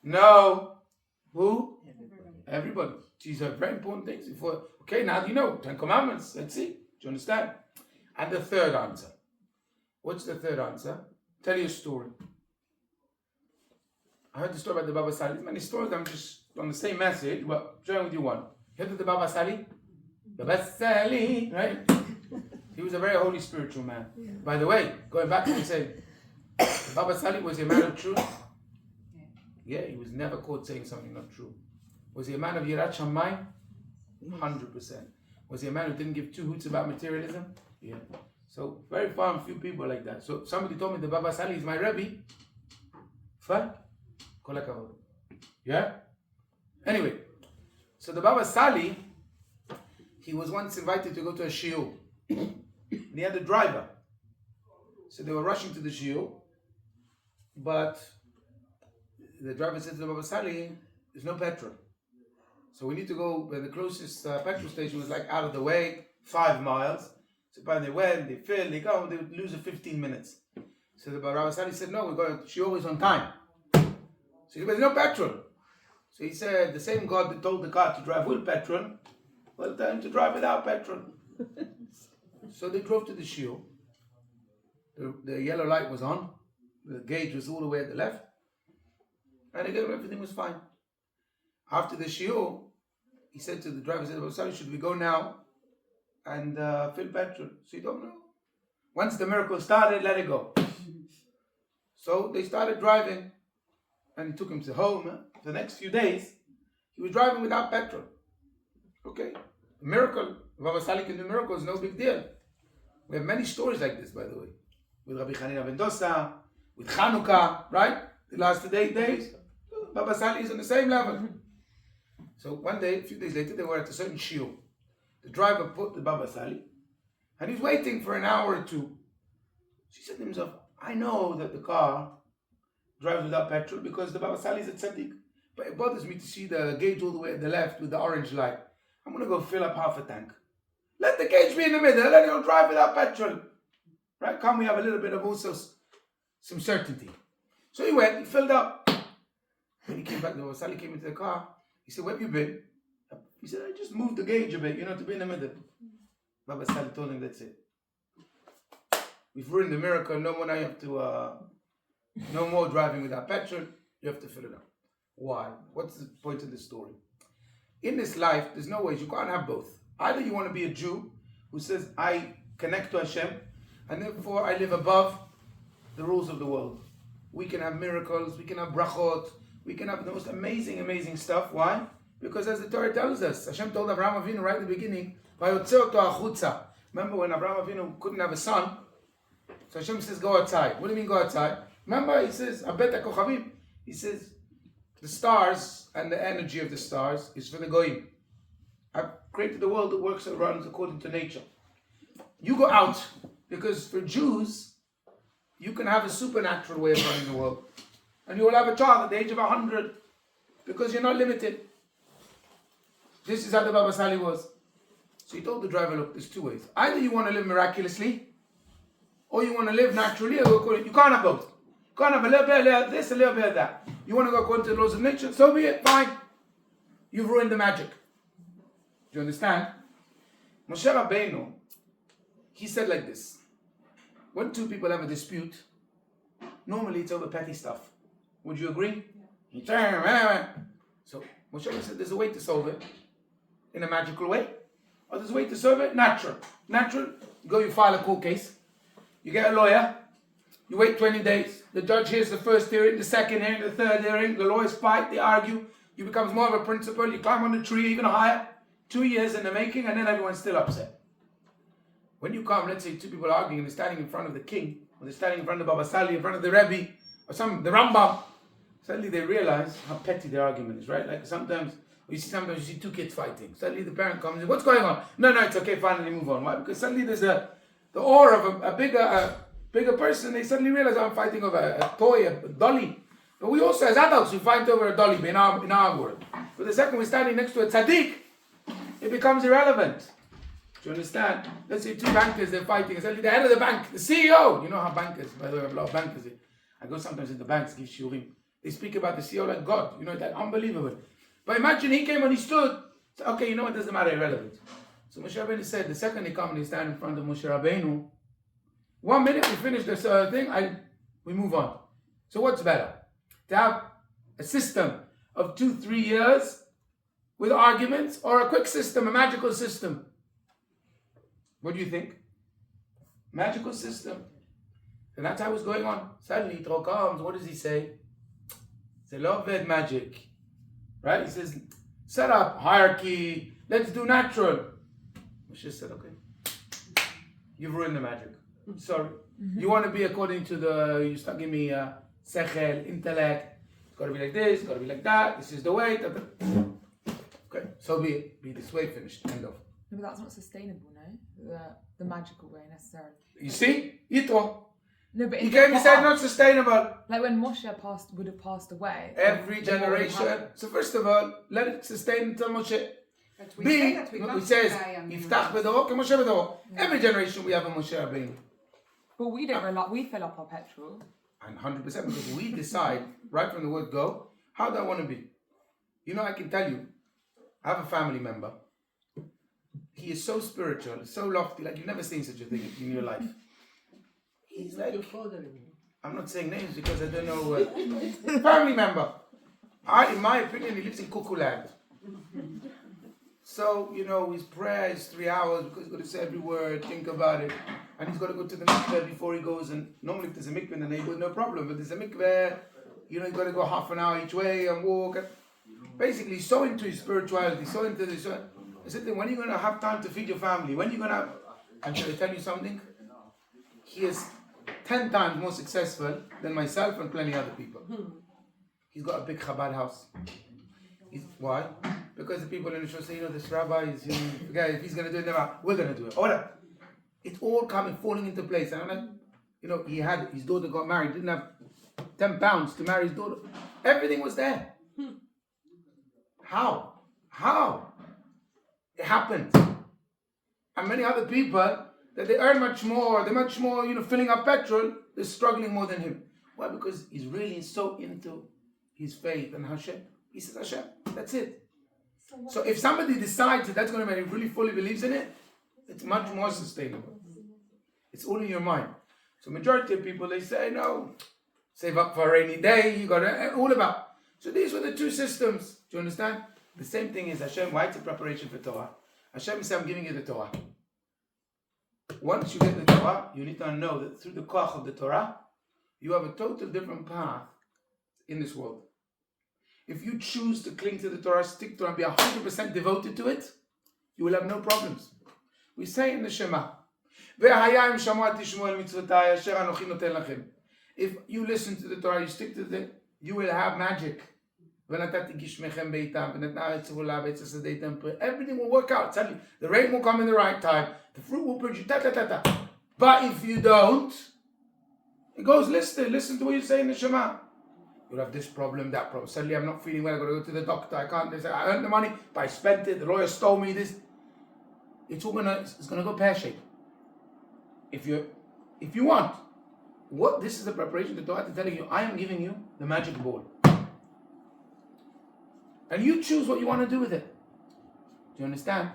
No. Who? Everybody. These are very important things. Okay, now you know. 10 Commandments. Let's see. Do you understand? And the third answer. What's the third answer? Tell you a story. I heard the story about the Baba Sali. Many stories, I'm just on the same message, but sharing with you one. You heard of the Baba Sali? Baba Sali, right? He was a very holy spiritual man. Yeah. By the way, going back to what I said, Baba Sali, was he a man of truth? Yeah, he was never caught saying something not true. Was he a man of Yirat Shamayim? 100%. Was he a man who didn't give two hoots about materialism? Yeah. So, very far and few people like that. So, somebody told me the Baba Sali is my Rebbe. Fine. Yeah? Anyway, so the Baba Sali, he was once invited to go to a shiur. And he had a driver. So they were rushing to the shiur, but the driver said to the Baba Sali, there's no petrol. So we need to go where the closest petrol station was like out of the way, 5 miles. So by they went, they filled, they go, they would lose 15 minutes. So the Baba Sali said, no, we're going, shiur is on time. So he said, there's no petrol. So he said, the same God that told the car to drive with petrol, will tell him to drive without petrol. So they drove to the shiur. The yellow light was on. The gauge was all the way at the left. And again, everything was fine. After the shiur, he said to the driver, sorry, should we go now and fill petrol? So he don't know. Once the miracle started, let it go. So they started driving. And he took him to home. The next few days, he was driving without petrol. Okay. A miracle. Baba Sali can do miracles, no big deal. We have many stories like this, by the way. With Rabbi Hanina ben Dosa, with Chanukah, right? The last 8 days. Baba Sali is on the same level. So one day, a few days later, they were at a certain shiur. The driver put the Baba Sali, and he's waiting for an hour or two. She said to himself, I know that the car drives without petrol because the Baba Sali is at Tzaddik. But it bothers me to see the gauge all the way at the left with the orange light. I'm going to go fill up half a tank. Let the gauge be in the middle, let it drive without petrol. Right? Can't we have a little bit of also some certainty? So he went, he filled up. When he came back, the Baba Sali came into the car. He said, where have you been? He said, I just moved the gauge a bit, to be in the middle. Baba Sali told him, that's it. We've ruined the miracle. No more now you have to... no more driving without petrol, you have to fill it up. Why? What's the point of the story? In this life, there's no ways, you can't have both. Either you want to be a Jew who says, I connect to Hashem, and therefore I live above the rules of the world. We can have miracles, we can have brachot, we can have the most amazing, amazing stuff. Why? Because as the Torah tells us, Hashem told Abraham Avinu right at the beginning, remember when Abraham Avinu couldn't have a son, so Hashem says, go outside. What do you mean go outside? Remember, he says, Abeta Kochavim. He says, the stars and the energy of the stars is for the Goyim. I've created the world that works and runs according to nature. You go out, because for Jews, you can have a supernatural way of running the world. And you will have a child at the age of 100, because you're not limited. This is how the Baba Sali was. So he told the driver, look, there's 2 ways. Either you want to live miraculously, or you want to live naturally, or you can't have both. You can't have a little bit of this, a little bit of that. You want to go according to the laws of nature, so be it, fine. You've ruined the magic. Do you understand? Moshe Rabbeinu, he said like this. When 2 people have a dispute, normally it's over petty stuff. Would you agree? Yeah. So Moshe Rabbeinu said there's a way to solve it in a magical way, or there's a way to solve it natural. Natural, you file a court case, you get a lawyer, you wait 20 days, the judge hears the first hearing, the second hearing, the third hearing, the lawyers fight, they argue, you become more of a principal, you climb on the tree even higher, 2 years in the making, and then everyone's still upset. When you come, let's say two people are arguing and they're standing in front of the king, or they're standing in front of Baba Sali, in front of the Rebbe, or the Rambam, suddenly they realize how petty their argument is, right? Like sometimes you see two kids fighting. Suddenly the parent comes in, what's going on? No, it's okay, finally move on. Why? Because suddenly there's the aura of a bigger person. They suddenly realize I'm fighting over a toy, a dolly. But we also, as adults, we fight over a dolly in our world. But the second we're standing next to a tzaddik, it becomes irrelevant. Do you understand? Let's say two bankers, they're fighting. Suddenly the head of the bank, the CEO, you know how bankers, by the way, I have a lot of bankers here. I go sometimes in the banks, give shiurim. They speak about the CEO like God. You know, that unbelievable. But imagine he came and he stood. So, okay, you know what, doesn't matter, irrelevant. So Moshe Rabbeinu said, the second they come and they stand in front of Moshe Rabbeinu, 1 minute we finish this thing, we move on. So what's better? To have a system of 2-3 years with arguments, or a quick system, a magical system? What do you think? Magical system. And that's how it was going on. Suddenly Yitro comes, what does he say? He says, love and magic. Right? He says, set up hierarchy, let's do natural. Moshe said, okay. You've ruined the magic. Sorry. You want to be according to you start giving me sechel, intellect. It's got to be like this, it's got to be like that. This is the way. Okay, so be it. Be this way, finished. End of. No, but that's not sustainable, no? The magical way necessarily. You see? Yitro. No, but He came and said not sustainable. Like when Moshe would have passed away. Every generation. So first of all, let it sustain until Moshe. But we B, say that we it can't says, rely on Yiftach b'doro k'Moshe b'doro. Every generation we have a Moshe Rabbeinu. But we don't rely, we fill up our petrol. And 100% because we decide right from the word go, how do I want to be? You know, I can tell you, I have a family member. He is so spiritual, so lofty, like you've never seen such a thing in your life. He's like, I'm not saying names because I don't know. Family member. In my opinion, he lives in cuckoo land. So, you know, his prayer is 3 hours because he's got to say every word, think about it. And he's got to go to the mikveh before he goes. And normally if there's a mikveh in the neighborhood, no problem. But there's a mikveh, you know, he's got to go half an hour each way and walk. And basically, he's so into his spirituality, so into this. I said to him, when are you going to have time to feed your family? When are you going to have... And should I tell you something? He is 10 times more successful than myself and plenty other people. He's got a big Chabad house. Why? Because the people in the show say, you know, this rabbi is, if he's going to do it, we're going to do it. Or whatever. It's all falling into place. And I'm like, you know, his daughter got married, didn't have 10 pounds to marry his daughter. Everything was there. How? It happened. And many other people, that they earn much more, they're much more, you know, filling up petrol, they're struggling more than him. Why? Because he's really so into his faith and Hashem. He says, Hashem, that's it. So if somebody decides that that's going to be, really fully believes in it, it's much more sustainable. It's all in your mind. So majority of people, they say, no, save up for a rainy day, you got to, all about. So these were the two systems. Do you understand? The same thing is Hashem, why it's a preparation for Torah. Hashem says, I'm giving you the Torah. Once you get the Torah, you need to know that through the koach of the Torah, you have a total different path in this world. If you choose to cling to the Torah, stick to it, and be 100% devoted to it, you will have no problems. We say in the Shema, if you listen to the Torah, you stick to it, you will have magic. Everything will work out. Suddenly, the rain will come in the right time, the fruit will produce, But if you don't, it goes, listen to what you say in the Shema. You'll have this problem, that problem. Suddenly I'm not feeling well, I've got to go to the doctor, I can't, I earned the money, but I spent it, the lawyer stole me this. It's gonna go pear-shaped. If you want, this is the preparation to Torah to telling you, I am giving you the magic ball. And you choose what you want to do with it. Do you understand?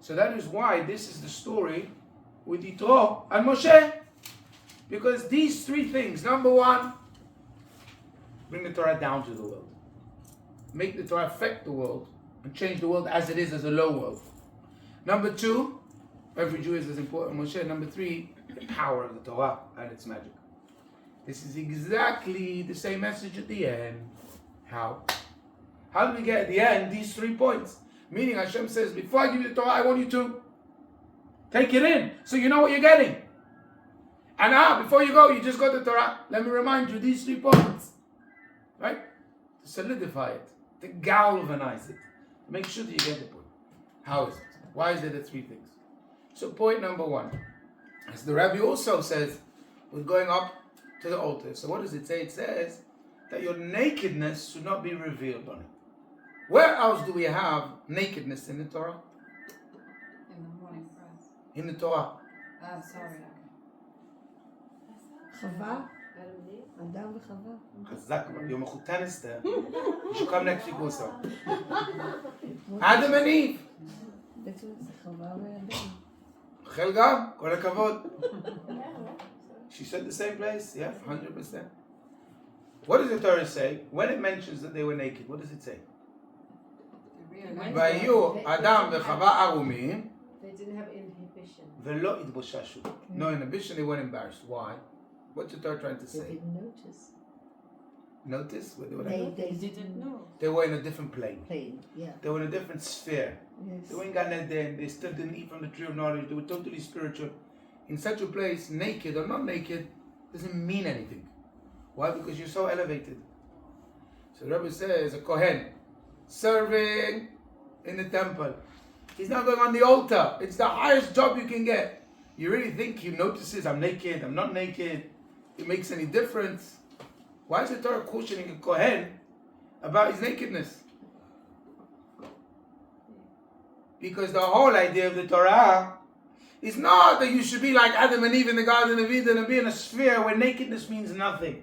So that is why this is the story with Yitro and Moshe. Because these three things, number one, bring the Torah down to the world. Make the Torah affect the world and change the world as it is, as a low world. Number two, every Jew is as important as Moshe. Number three, the power of the Torah and its magic. This is exactly the same message at the end. How do we get at the end these 3 points? Meaning Hashem says, before I give you the Torah, I want you to take it in, so you know what you're getting. And before you go, you just got the Torah. Let me remind you these 3 points. Right? To solidify it, to galvanize it, make sure that you get the point. How is it? Why is it the 3 things? So point number 1, as the Rabbi also says, with going up to the altar. So what does it say? It says that your nakedness should not be revealed on it. Where else do we have nakedness in the Torah? In the morning prayers. In the Torah. Sorry. חווה, אדם וחווה. חזק, יום מחותן אסתר. You should come next week also. Adam and Eve. בעצם זה חווה ואדם. רחל גם, כל הכבוד. She said the same place, yeah, 100%. What does the Torah say? When it mentions that they were naked, what does it say? והיו אדם וחווה ערומים. They didn't have inhibition. ולא התבוששו. No inhibition, they weren't embarrassed. Why? What's the Torah trying to They say? didn't notice. Notice? What they were They didn't know. They were in a different plane. Plain, yeah. They were in a different sphere. Yes. They were in Gan Eden. They still didn't eat from the tree of knowledge. They were totally spiritual. In such a place, naked or not naked, doesn't mean anything. Why? Because you're so elevated. So the Rebbe says, a Kohen serving in the temple. He's not going on the altar. It's the highest job you can get. You really think he notices I'm naked, I'm not naked? It makes any difference? Why is the Torah cautioning a Kohen about his nakedness? Because the whole idea of the Torah is not that you should be like Adam and Eve in the Garden of Eden and be in a sphere where nakedness means nothing.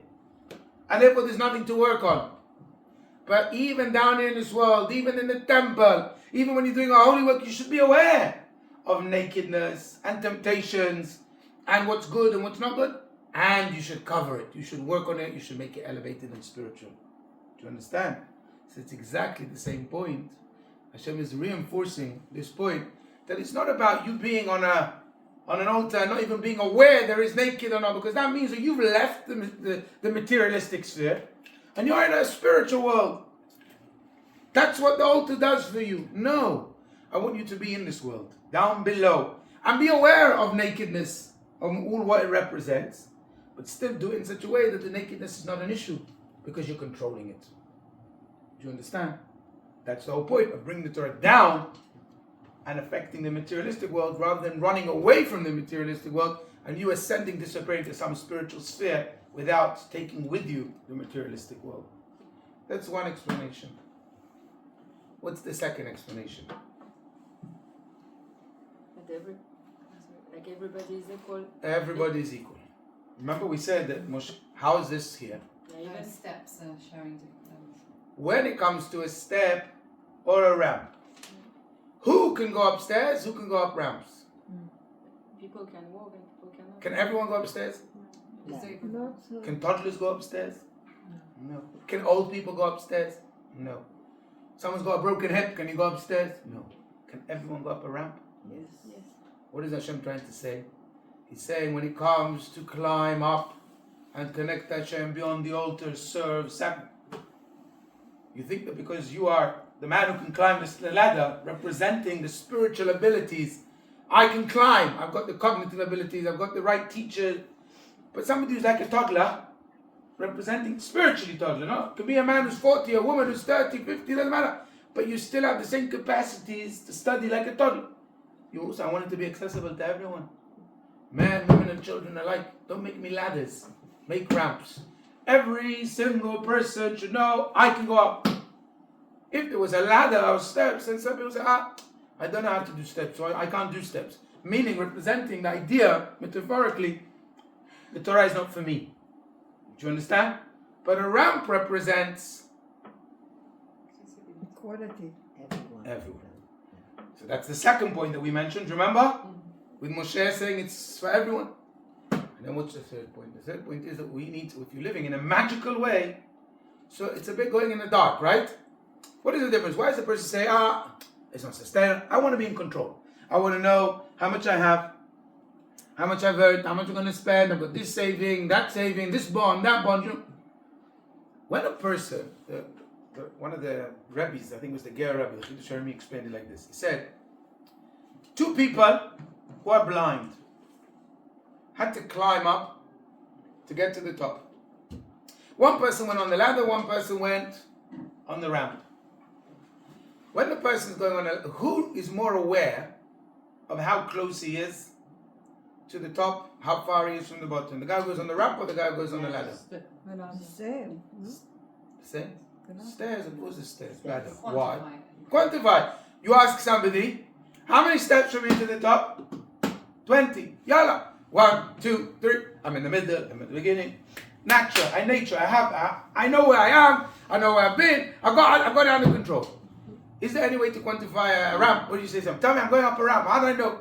And therefore there's nothing to work on. But even down here in this world, even in the temple, even when you're doing a holy work, you should be aware of nakedness and temptations and what's good and what's not good. And you should cover it. You should work on it. You should make it elevated and spiritual. Do you understand? So it's exactly the same point. Hashem is reinforcing this point that it's not about you being on an altar and not even being aware there is naked or not, because that means that you've left the materialistic sphere and you're in a spiritual world. That's what the altar does for you. No. I want you to be in this world, down below, and be aware of nakedness, of all what it represents, but still do it in such a way that the nakedness is not an issue, because you're controlling it. Do you understand? That's the whole point of bringing the Torah down and affecting the materialistic world, rather than running away from the materialistic world and you ascending, disappearing to some spiritual sphere without taking with you the materialistic world. That's one explanation. What's the second explanation? Like everybody is equal. Everybody is equal. Remember we said that Moshe, how is this here? Yeah, even Steps are showing different levels. When it comes to a step or a ramp, who can go upstairs? Who can go up ramps? people can walk and people cannot. Can everyone go upstairs? No. Not so. Can toddlers go upstairs? No. Can old people go upstairs? No. Someone's got a broken hip, can you go upstairs? No. Can everyone go up a ramp? Yes. Yes. What is Hashem trying to say? He's saying when it comes to climb up and connect Hashem beyond the altar, serve, sacrifice. You think that because you are the man who can climb the ladder, representing the spiritual abilities, I can climb. I've got the cognitive abilities, I've got the right teacher. But somebody who's like a toddler, representing spiritually toddler, no? It could be a man who's 40, a woman who's 30, 50, doesn't matter. But you still have the same capacities to study like a toddler. You also, I want it to be accessible to everyone. Men, women, and children alike. Don't make me ladders. Make ramps. Every single person should know I can go up. If there was a ladder or steps, and some people say, I don't know how to do steps, so I can't do steps. Meaning, representing the idea, metaphorically, the Torah is not for me. Do you understand? But a ramp represents Equality. Everyone. everyone. So that's the second point that we mentioned, remember? With Moshe saying it's for everyone. And then what's the third point? The third point is that we need to, if you're living in a magical way, so it's a bit going in the dark, right? What is the difference? Why does the person say, it's not sustainable? I want to be in control. I want to know how much I have, how much I've earned, how much I'm going to spend. I've got this saving, this bond, that bond. You know, when a person, one of the rabbis, I think it was the Ger Rabbi, the Chiddush Yeremi, explained it like this. He said, two people who are blind had to climb up to get to the top. One person went on the ladder, one person went on the ramp. When the person is going on, who is more aware of how close he is to the top, how far he is from the bottom? The guy who goes on the ramp or the guy who goes on the ladder? Same. Same. Stairs, of course, the stairs. Ladder. Quantify Why? it. Quantify. You ask somebody, how many steps from here to the top? 20. Yalla. 1, 2, 3. I'm in the middle. I'm at the beginning. Nature. I know where I am. I know where I've been. I've got it under control. Is there any way to quantify a ramp? What do you say? Something? Tell me, I'm going up a ramp. How do I know?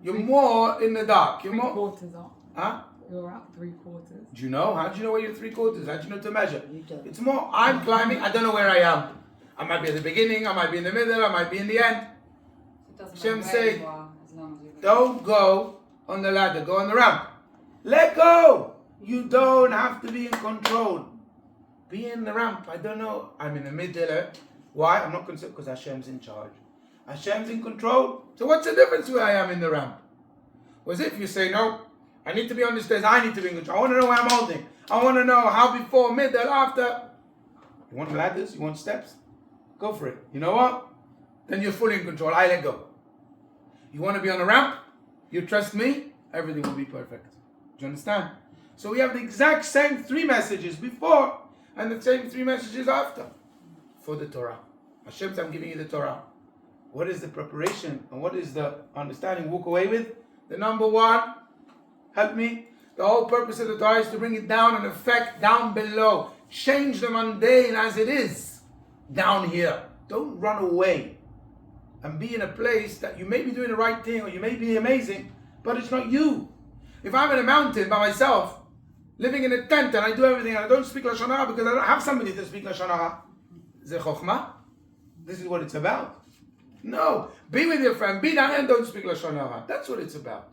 You're more in the dark. You're more. 3/4 up. Huh? You're at 3/4. Do you know? How do you know where you're 3/4? How do you know to measure? You don't. It's more, I'm climbing, I don't know where I am. I might be at the beginning, I might be in the middle, I might be in the end. It doesn't Shem matter say, where you are, as long as you're Don't go on the ladder, go on the ramp. Let go! You don't have to be in control. Be in the ramp. I don't know. I'm in the middle. Why? I'm not concerned because Hashem's in charge. Hashem's in control. So what's the difference where I am in the ramp? Whereas if you say, no, I need to be on the stairs, I need to be in control. I want to know where I'm holding. I want to know how before, middle, after. You want ladders? You want steps? Go for it. You know what? Then you're fully in control. I let go. You want to be on the ramp? You trust me? Everything will be perfect. Do you understand? So we have the exact same 3 messages before and the same 3 messages after for the Torah. Hashem said, I'm giving you the Torah. What is the preparation and what is the understanding? Walk away with the number 1. Help me. The whole purpose of the Torah is to bring it down and affect down below. Change the mundane as it is down here. Don't run away and be in a place that you may be doing the right thing or you may be amazing, but it's not you. If I'm in a mountain by myself, living in a tent and I do everything and I don't speak Lashon Hara because I don't have somebody to speak Lashon Hara, Ze Chokhmah? This is what it's about. No. Be with your friend, be down and don't speak Lashon Hara. That's what it's about.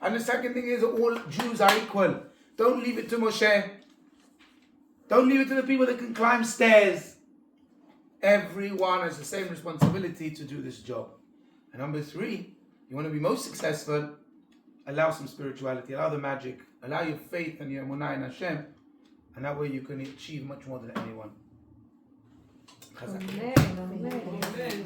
And the second thing is all Jews are equal. Don't leave it to Moshe. Don't leave it to the people that can climb stairs. Everyone has the same responsibility to do this job. And number 3, you want to be most successful, allow some spirituality, allow the magic, allow your faith and your emunah in Hashem, and that way you can achieve much more than anyone. Chazak. Amen.